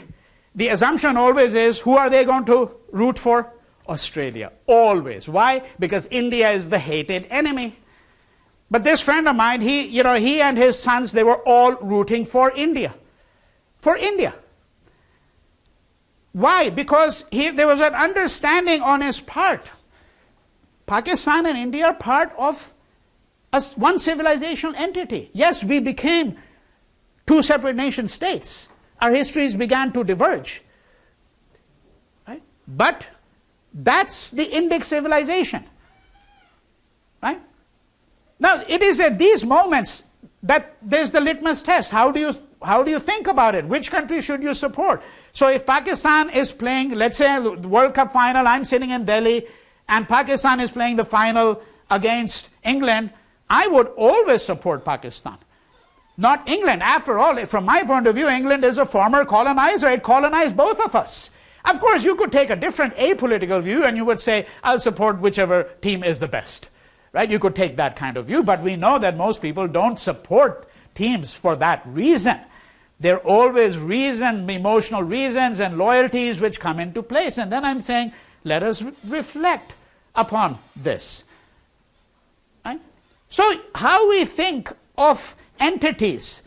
the assumption always is, who are they going to root for? Australia. Always. Why? Because India is the hated enemy. But this friend of mine, he and his sons, they were all rooting for India. For India. Why? Because there was an understanding on his part. Pakistan and India are part of one civilizational entity. Yes, we became two separate nation states. Our histories began to diverge. Right? But that's the Indic civilization. Right? Now, it is at these moments that there's the litmus test. How do you think about it? Which country should you support? So if Pakistan is playing, let's say the World Cup final, I'm sitting in Delhi, and Pakistan is playing the final against England, I would always support Pakistan, not England. After all, from my point of view, England is a former colonizer. It colonized both of us. Of course, you could take a different apolitical view and you would say, I'll support whichever team is the best. Right? You could take that kind of view, but we know that most people don't support teams for that reason. There are always emotional reasons and loyalties which come into place. And then I'm saying, let us reflect upon this. Right? So how we think of entities,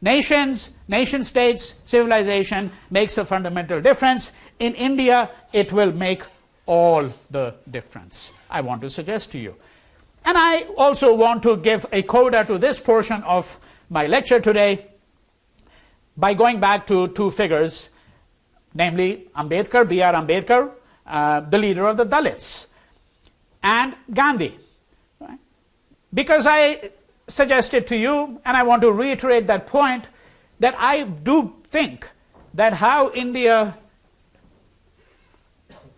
nations, nation-states, civilization makes a fundamental difference. In India, it will make all the difference, I want to suggest to you. And I also want to give a coda to this portion of my lecture today by going back to two figures, namely Ambedkar, B.R. Ambedkar, the leader of the Dalits, and Gandhi. Right? Because I suggested to you, and I want to reiterate that point, that I do think that how India,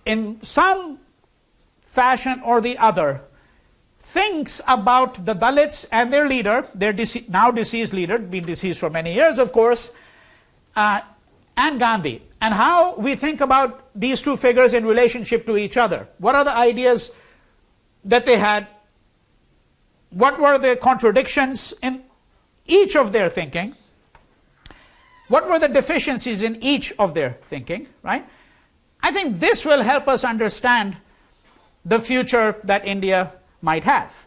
in some fashion or the other, thinks about the Dalits and their leader, their now deceased leader, been deceased for many years, of course, and Gandhi, and how we think about these two figures in relationship to each other. What are the ideas that they had? What were the contradictions in each of their thinking? What were the deficiencies in each of their thinking, right? I think this will help us understand the future that India might have.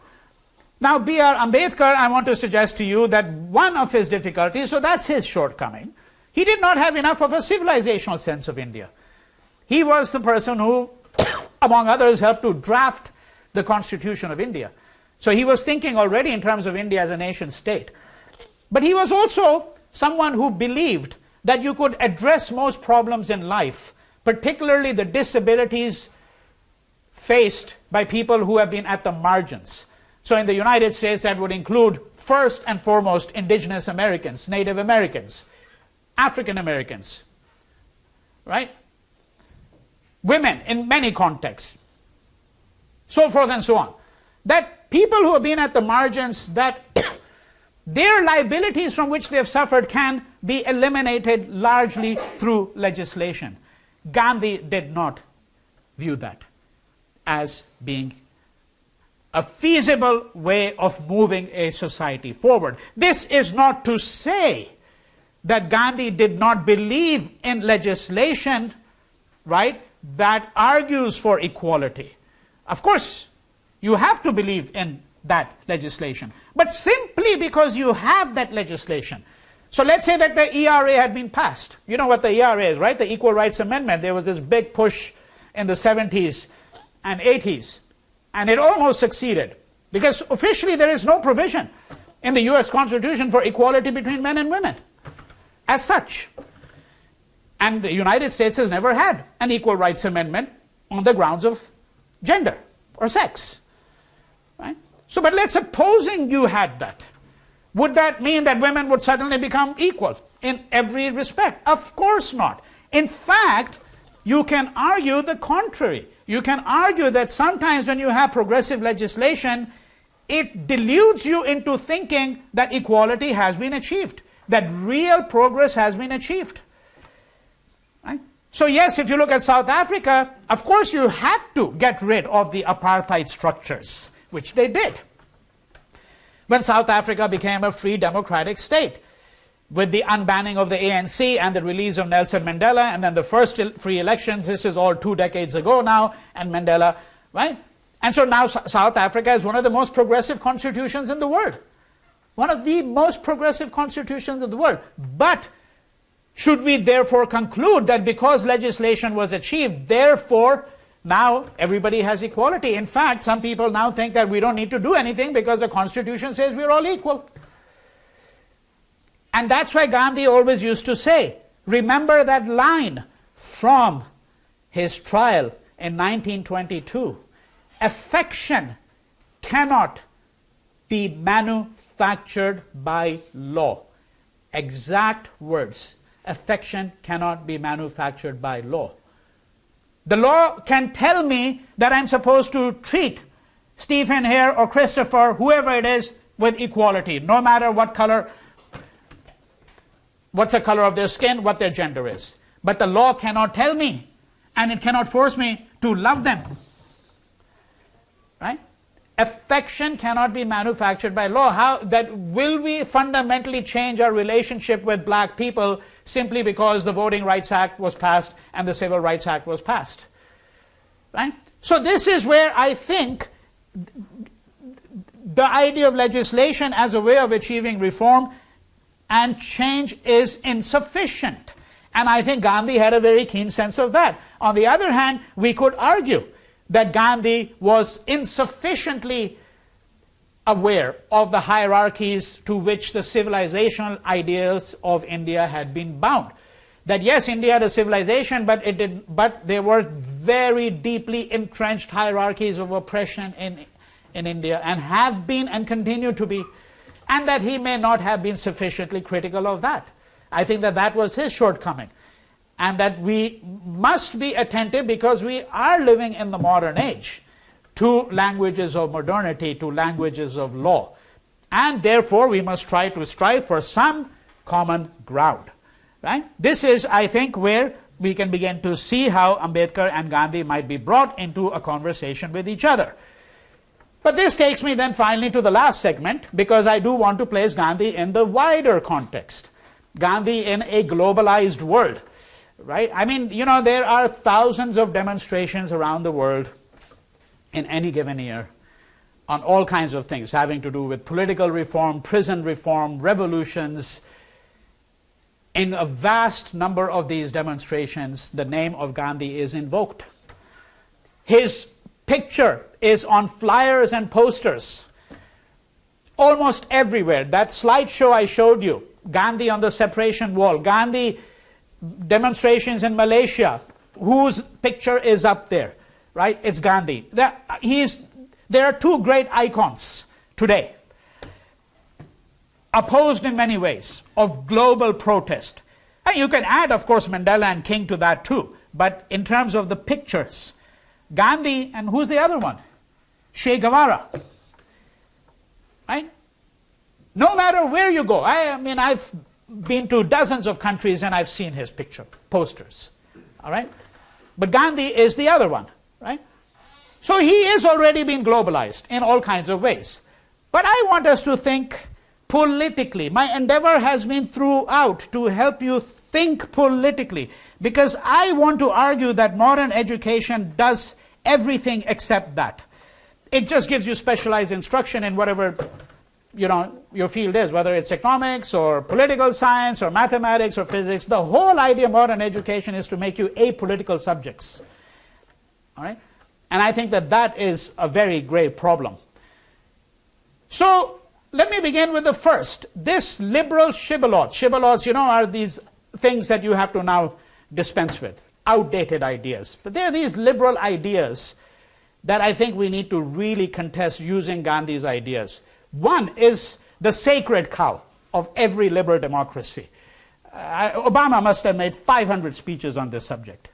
Now, B.R. Ambedkar, I want to suggest to you that one of his difficulties, so that's his shortcoming, he did not have enough of a civilizational sense of India. He was the person who, among others, helped to draft the Constitution of India. So he was thinking already in terms of India as a nation state. But he was also someone who believed that you could address most problems in life, particularly the disabilities faced by people who have been at the margins. So in the United States, that would include first and foremost indigenous Americans, Native Americans, African Americans, right? Women in many contexts, so forth and so on. That people who have been at the margins, that their liabilities from which they have suffered can be eliminated largely through legislation. Gandhi did not view that as being a feasible way of moving a society forward. This is not to say that Gandhi did not believe in legislation, right, that argues for equality. Of course, you have to believe in that legislation. But simply because you have that legislation. So let's say that the ERA had been passed. You know what the ERA is, right? The Equal Rights Amendment. There was this big push in the 70s and 80s. And it almost succeeded. Because officially there is no provision in the US Constitution for equality between men and women as such. And the United States has never had an Equal Rights Amendment on the grounds of gender or sex. Right? So, but let's supposing you had that. Would that mean that women would suddenly become equal in every respect? Of course not. In fact, you can argue the contrary. You can argue that sometimes when you have progressive legislation, it deludes you into thinking that equality has been achieved, that real progress has been achieved. Right? So yes, if you look at South Africa, of course you had to get rid of the apartheid structures, which they did. When South Africa became a free democratic state, with the unbanning of the ANC and the release of Nelson Mandela, and then the first free elections, this is all 2 decades ago now, and Mandela, right? And so now South Africa is one of the most progressive constitutions in the world. One of the most progressive constitutions in the world. But should we therefore conclude that because legislation was achieved, therefore now everybody has equality? In fact, some people now think that we don't need to do anything because the Constitution says we're all equal. And that's why Gandhi always used to say, remember that line from his trial in 1922, affection cannot be manufactured by law. Exact words. Affection cannot be manufactured by law. The law can tell me that I'm supposed to treat Stephen here or Christopher, whoever it is, with equality, no matter what color, what's the color of their skin, what their gender is. But the law cannot tell me, and it cannot force me to love them. Right? Affection cannot be manufactured by law. Will we fundamentally change our relationship with black people simply because the Voting Rights Act was passed and the Civil Rights Act was passed? Right? So this is where I think the idea of legislation as a way of achieving reform and change is insufficient. And I think Gandhi had a very keen sense of that. On the other hand, we could argue that Gandhi was insufficiently aware of the hierarchies to which the civilizational ideals of India had been bound. That yes, India had a civilization, but there were very deeply entrenched hierarchies of oppression in India, and have been and continue to be, and that he may not have been sufficiently critical of that. I think that that was his shortcoming. And that we must be attentive, because we are living in the modern age, to languages of modernity, to languages of law. And therefore, we must try to strive for some common ground. Right? This is, I think, where we can begin to see how Ambedkar and Gandhi might be brought into a conversation with each other. But this takes me then finally to the last segment, because I do want to place Gandhi in the wider context. Gandhi in a globalized world. Right? I mean, there are thousands of demonstrations around the world in any given year on all kinds of things having to do with political reform, prison reform, revolutions. In a vast number of these demonstrations, the name of Gandhi is invoked. His picture is on flyers and posters almost everywhere. That slideshow I showed you, Gandhi on the separation wall, Gandhi demonstrations in Malaysia, whose picture is up there, right? It's Gandhi. There are two great icons today, opposed in many ways, of global protest. And you can add, of course, Mandela and King to that too. But in terms of the pictures, Gandhi and who's the other one? Che Guevara. Right? No matter where you go, I mean, I've been to dozens of countries and I've seen his picture, posters. All right? But Gandhi is the other one, right? So he is already being globalized in all kinds of ways. But I want us to think politically. My endeavor has been throughout to help you think politically, because I want to argue that modern education does everything except that. It just gives you specialized instruction in whatever your field is, whether it's economics or political science or mathematics or physics. The whole idea of modern education is to make you apolitical subjects. All right? And I think that that is a very grave problem. So let me begin with the first. This liberal shibboleths. Shibboleths, are these things that you have to now dispense with. Outdated ideas. But there are these liberal ideas that I think we need to really contest using Gandhi's ideas. One is the sacred cow of every liberal democracy. Obama must have made 500 speeches on this subject,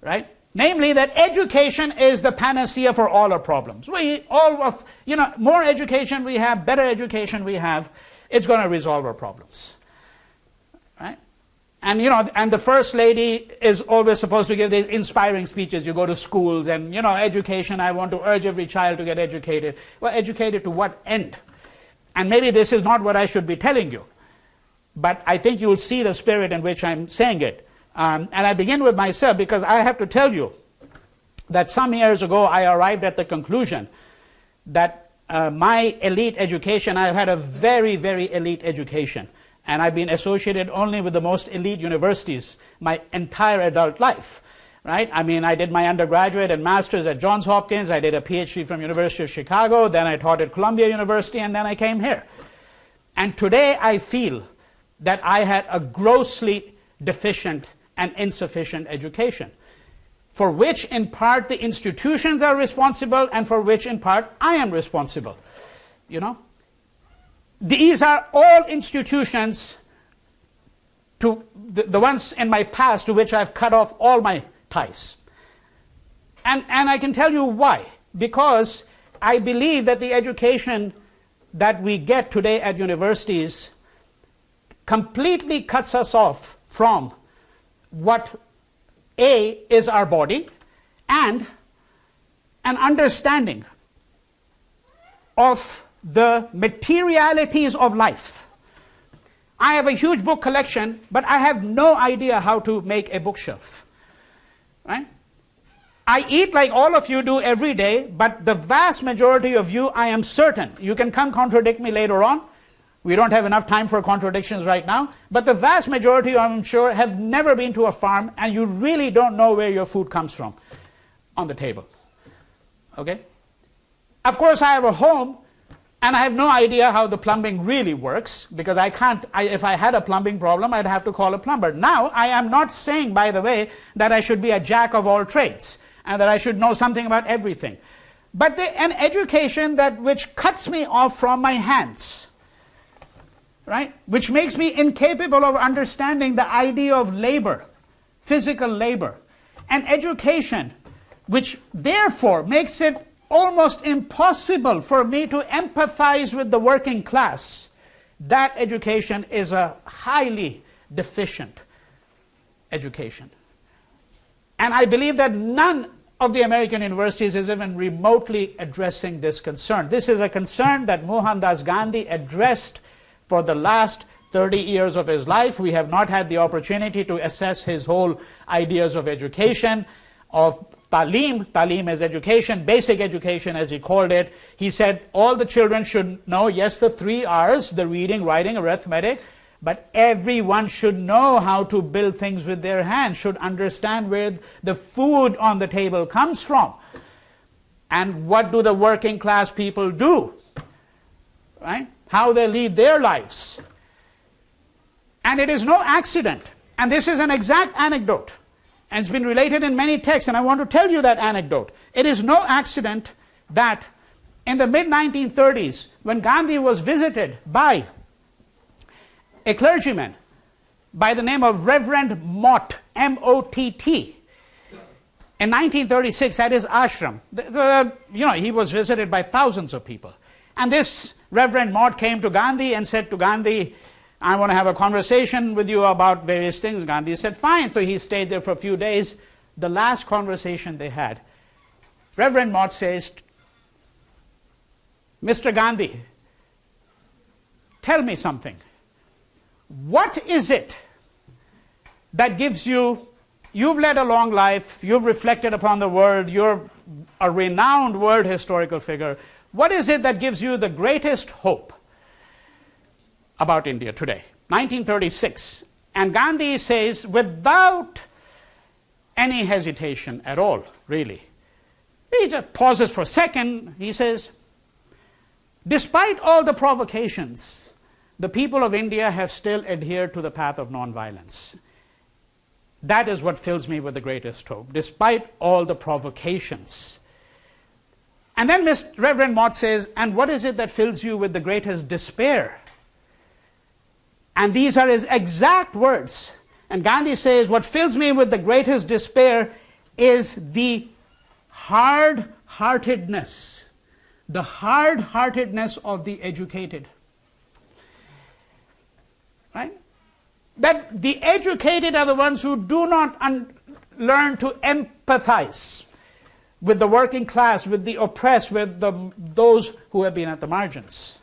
right? Namely, that education is the panacea for all our problems. More education we have, better education we have, it's going to resolve our problems, right? And, you know, and the first lady is always supposed to give these inspiring speeches. You go to schools and, you know, education, I want to urge every child to get educated. Well, educated to what end? And maybe this is not what I should be telling you. But I think you'll see the spirit in which I'm saying it. And I begin with myself because I have to tell you that some years ago I arrived at the conclusion that my elite education, I've had a very, very elite education. And I've been associated only with the most elite universities my entire adult life, right? I mean, I did my undergraduate and master's at Johns Hopkins. I did a PhD from University of Chicago. Then I taught at Columbia University, and then I came here. And today I feel that I had a grossly deficient and insufficient education, for which in part the institutions are responsible and for which in part I am responsible, you know? These are all institutions, to the ones in my past to which I've cut off all my ties. And I can tell you why. Because I believe that the education that we get today at universities completely cuts us off from what A is our body and an understanding of the materialities of life. I have a huge book collection, but I have no idea how to make a bookshelf, right? I eat like all of you do every day, but the vast majority of you, I am certain, you can come contradict me later on. We don't have enough time for contradictions right now, but the vast majority, I'm sure, have never been to a farm, and you really don't know where your food comes from on the table, okay? Of course, I have a home, and I have no idea how the plumbing really works, because if I had a plumbing problem, I'd have to call a plumber. Now, I am not saying, by the way, that I should be a jack of all trades, and that I should know something about everything. But an education which cuts me off from my hands, right? Which makes me incapable of understanding the idea of labor, physical labor. An education which therefore makes it almost impossible for me to empathize with the working class. That education is a highly deficient education. And I believe that none of the American universities is even remotely addressing this concern. This is a concern that Mohandas Gandhi addressed for the last 30 years of his life. We have not had the opportunity to assess his whole ideas of education, of Talim. Talim is education, basic education as he called it. He said all the children should know, yes, the 3 R's, the reading, writing, arithmetic, but everyone should know how to build things with their hands, should understand where the food on the table comes from. And what do the working class people do? Right? How they lead their lives. And it is no accident. And this is an exact anecdote. And it's been related in many texts, and I want to tell you that anecdote. It is no accident that in the mid-1930s, when Gandhi was visited by a clergyman by the name of Reverend Mott, M-O-T-T, in 1936 at his ashram, he was visited by thousands of people. And this Reverend Mott came to Gandhi and said to Gandhi, I want to have a conversation with you about various things. Gandhi said, fine. So he stayed there for a few days. The last conversation they had, Reverend Mott says, Mr. Gandhi, tell me something. What is it that gives you've led a long life, you've reflected upon the world, you're a renowned world historical figure. What is it that gives you the greatest hope about India today? 1936. And Gandhi says, without any hesitation at all, really, he just pauses for a second, he says, despite all the provocations, the people of India have still adhered to the path of nonviolence. That is what fills me with the greatest hope, despite all the provocations. And then Reverend Mott says, and what is it that fills you with the greatest despair? And these are his exact words. And Gandhi says, what fills me with the greatest despair is the hard-heartedness of the educated. Right? that the educated are the ones who do not learn to empathize with the working class, with the oppressed, with those who have been at the margins.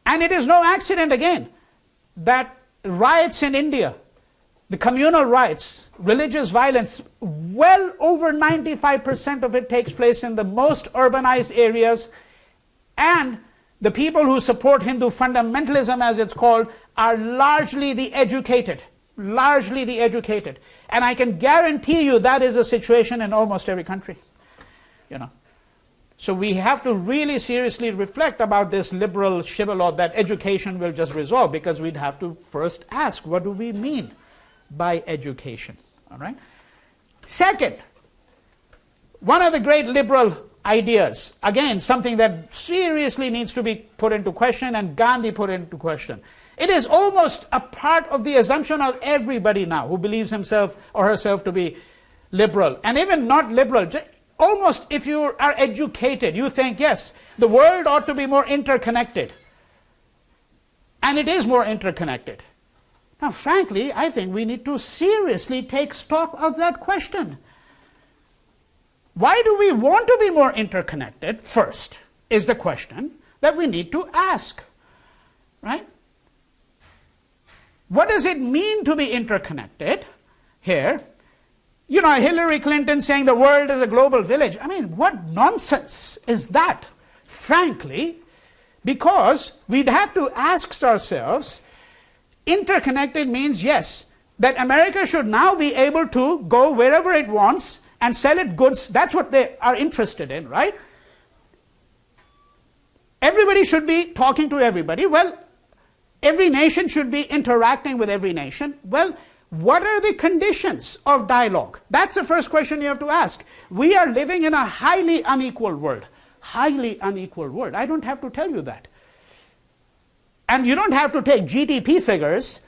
And it is no accident, again, that riots in India, the communal riots, religious violence, well over 95% of it takes place in the most urbanized areas, and the people who support Hindu fundamentalism, as it's called, are largely the educated. Largely the educated. And I can guarantee you that is a situation in almost every country. So we have to really seriously reflect about this liberal shibboleth that education will just resolve, because we'd have to first ask, what do we mean by education? All right? Second, one of the great liberal ideas, again, something that seriously needs to be put into question, and Gandhi put into question. It is almost a part of the assumption of everybody now who believes himself or herself to be liberal, and even not liberal. Almost, if you are educated, you think, yes, the world ought to be more interconnected. And it is more interconnected. Now, frankly, I think we need to seriously take stock of that question. Why do we want to be more interconnected, first, is the question that we need to ask. Right? What does it mean to be interconnected here? Hillary Clinton saying the world is a global village. I mean, what nonsense is that, frankly? Because we'd have to ask ourselves, interconnected means, yes, that America should now be able to go wherever it wants and sell its goods. That's what they are interested in, right? Everybody should be talking to everybody. Well, every nation should be interacting with every nation. Well, what are the conditions of dialogue? That's the first question you have to ask. We are living in a highly unequal world. Highly unequal world. I don't have to tell you that. And you don't have to take GDP figures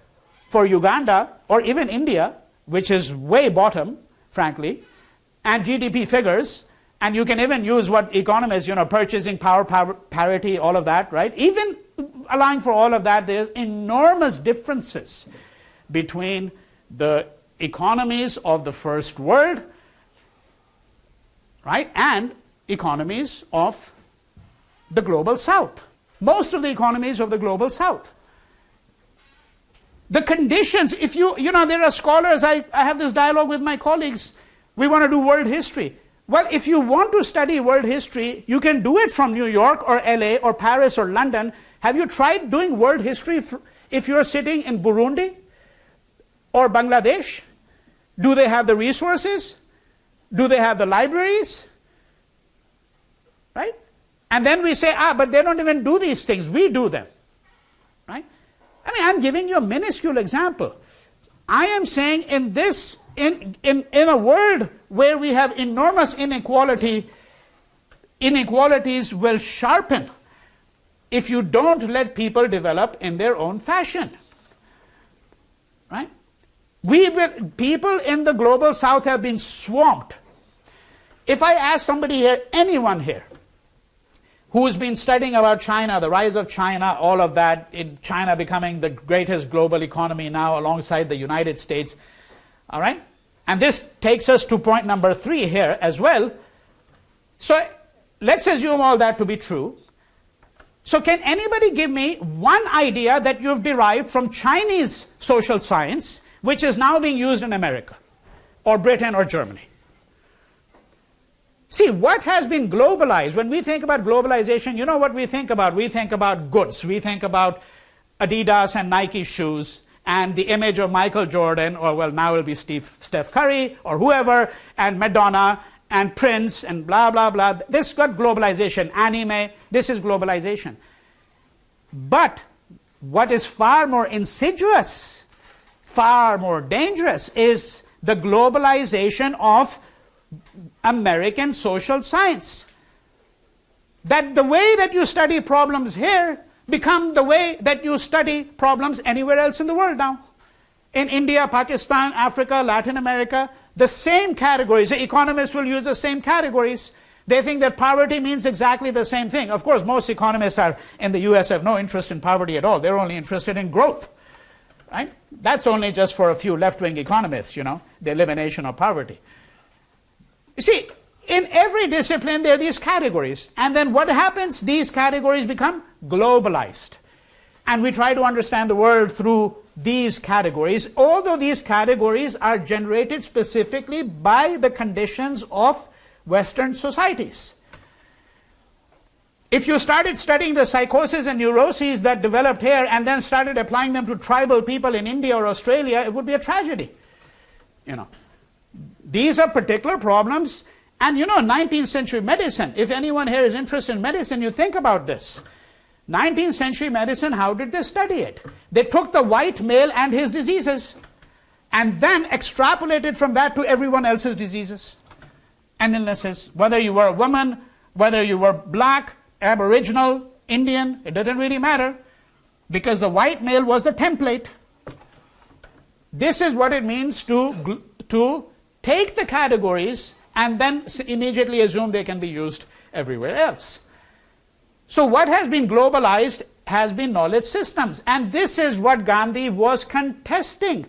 for Uganda or even India, which is way bottom, frankly, and GDP figures, and you can even use what economists, purchasing power parity, all of that, right? Even allowing for all of that, there's enormous differences between the economies of the first world, right, and economies of the global south. Most of the economies of the global south. The conditions, if there are scholars, I have this dialogue with my colleagues, we want to do world history. Well, if you want to study world history, you can do it from New York or LA or Paris or London. Have you tried doing world history if you're sitting in Burundi or Bangladesh? Do they have the resources? Do they have the libraries? Right? And then we say, but they don't even do these things. We do them. Right? I mean, I'm giving you a minuscule example. I am saying in a world where we have enormous inequality, inequalities will sharpen if you don't let people develop in their own fashion. Right? People in the global south have been swamped. If I ask somebody here, anyone here, who's been studying about China, the rise of China, all of that, in China becoming the greatest global economy now alongside the United States, all right? And this takes us to point number 3 here as well. So let's assume all that to be true. So can anybody give me one idea that you've derived from Chinese social science, which is now being used in America, or Britain, or Germany? See, what has been globalized, when we think about globalization, you know what we think about? We think about goods. We think about Adidas and Nike shoes, and the image of Michael Jordan, or well, now it'll be Steph Curry, or whoever, and Madonna, and Prince, and blah, blah, blah. This got globalization. Anime, this is globalization. But what is far more insidious, far more dangerous, is the globalization of American social science. That the way that you study problems here become the way that you study problems anywhere else in the world now. In India, Pakistan, Africa, Latin America, the same categories. The economists will use the same categories. They think that poverty means exactly the same thing. Of course, most economists in the US have no interest in poverty at all. They're only interested in growth. right? That's only just for a few left-wing economists, you know, the elimination of poverty. You see, in every discipline, there are these categories. And then what happens? These categories become globalized. And we try to understand the world through these categories, although these categories are generated specifically by the conditions of Western societies. If you started studying the psychoses and neuroses that developed here and then started applying them to tribal people in India or Australia, it would be a tragedy. You know, these are particular problems. And you know, 19th century medicine, if anyone here is interested in medicine, you think about this. 19th century medicine, how did they study it? They took the white male and his diseases and then extrapolated from that to everyone else's diseases and illnesses. Whether you were a woman, whether you were black, Aboriginal, Indian, it didn't really matter because the white male was the template. This is what it means to take the categories and then immediately assume they can be used everywhere else. So what has been globalized has been knowledge systems. And this is what Gandhi was contesting,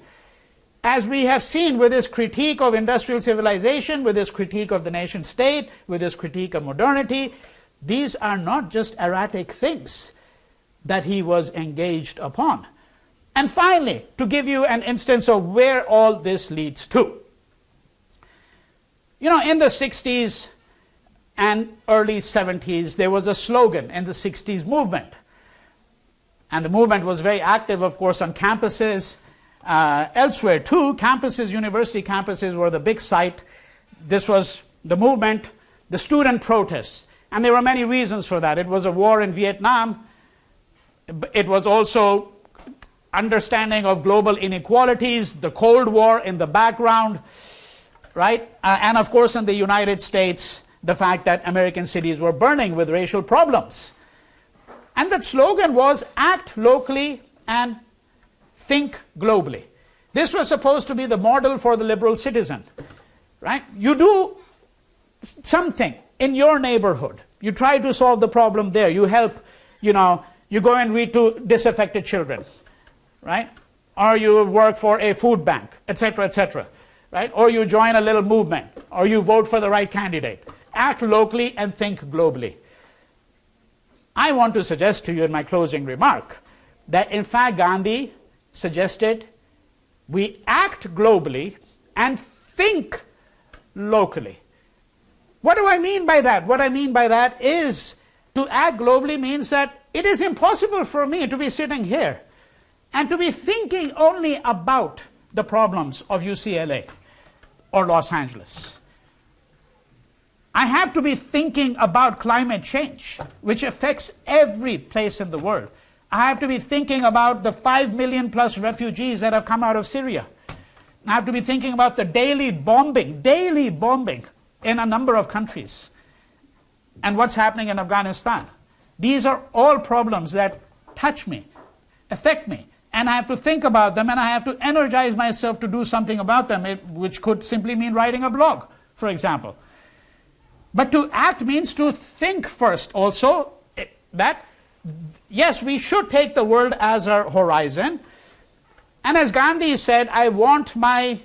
as we have seen with his critique of industrial civilization, with his critique of the nation state, with his critique of modernity. These are not just erratic things that he was engaged upon. And finally, to give you an instance of where all this leads to. You know, in the 60s and early 70s, there was a slogan in the 60s movement. And the movement was very active, of course, on campuses, elsewhere too. Campuses, university campuses were the big site. This was the movement, the student protests. And there were many reasons for that. It was a war in Vietnam. It was also understanding of global inequalities, the Cold War in the background, right? And of course, in the United States, the fact that American cities were burning with racial problems. And the slogan was act locally and think globally. This was supposed to be the model for the liberal citizen, right? You do something in your neighborhood. You try to solve the problem there. You help, you know, you go and read to disaffected children, right? Or you work for a food bank, etc., right? Or you join a little movement, or you vote for the right candidate. Act locally and think globally. I want to suggest to you in my closing remark that in fact Gandhi suggested we act globally and think locally. What do I mean by that? What I mean by that is to act globally means that it is impossible for me to be sitting here and to be thinking only about the problems of UCLA or Los Angeles. I have to be thinking about climate change, which affects every place in the world. I have to be thinking about the 5 million plus refugees that have come out of Syria. I have to be thinking about the daily bombing in a number of countries, and what's happening in Afghanistan. These are all problems that touch me, affect me, and I have to think about them, and I have to energize myself to do something about them, which could simply mean writing a blog, for example. But to act means to think first also, that yes, we should take the world as our horizon. And as Gandhi said, I want my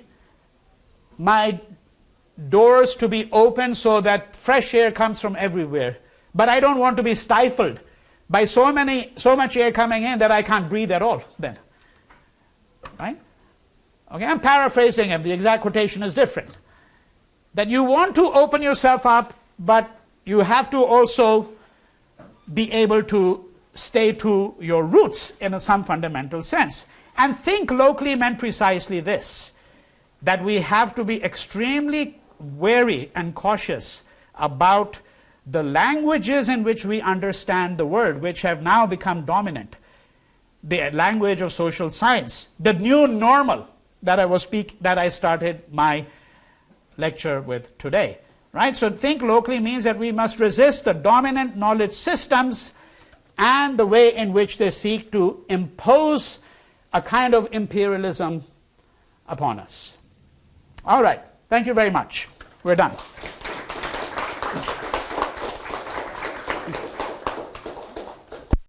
doors to be open so that fresh air comes from everywhere. But I don't want to be stifled by so much air coming in that I can't breathe at all then. Right? Okay, I'm paraphrasing him. The exact quotation is different. That you want to open yourself up, but you have to also be able to stay to your roots in some fundamental sense. And think locally meant precisely this, that we have to be extremely wary and cautious about the languages in which we understand the world, which have now become dominant. The language of social science, the new normal that I started my lecture with today. Right? So think locally means that we must resist the dominant knowledge systems and the way in which they seek to impose a kind of imperialism upon us. All right. Thank you very much. We're done.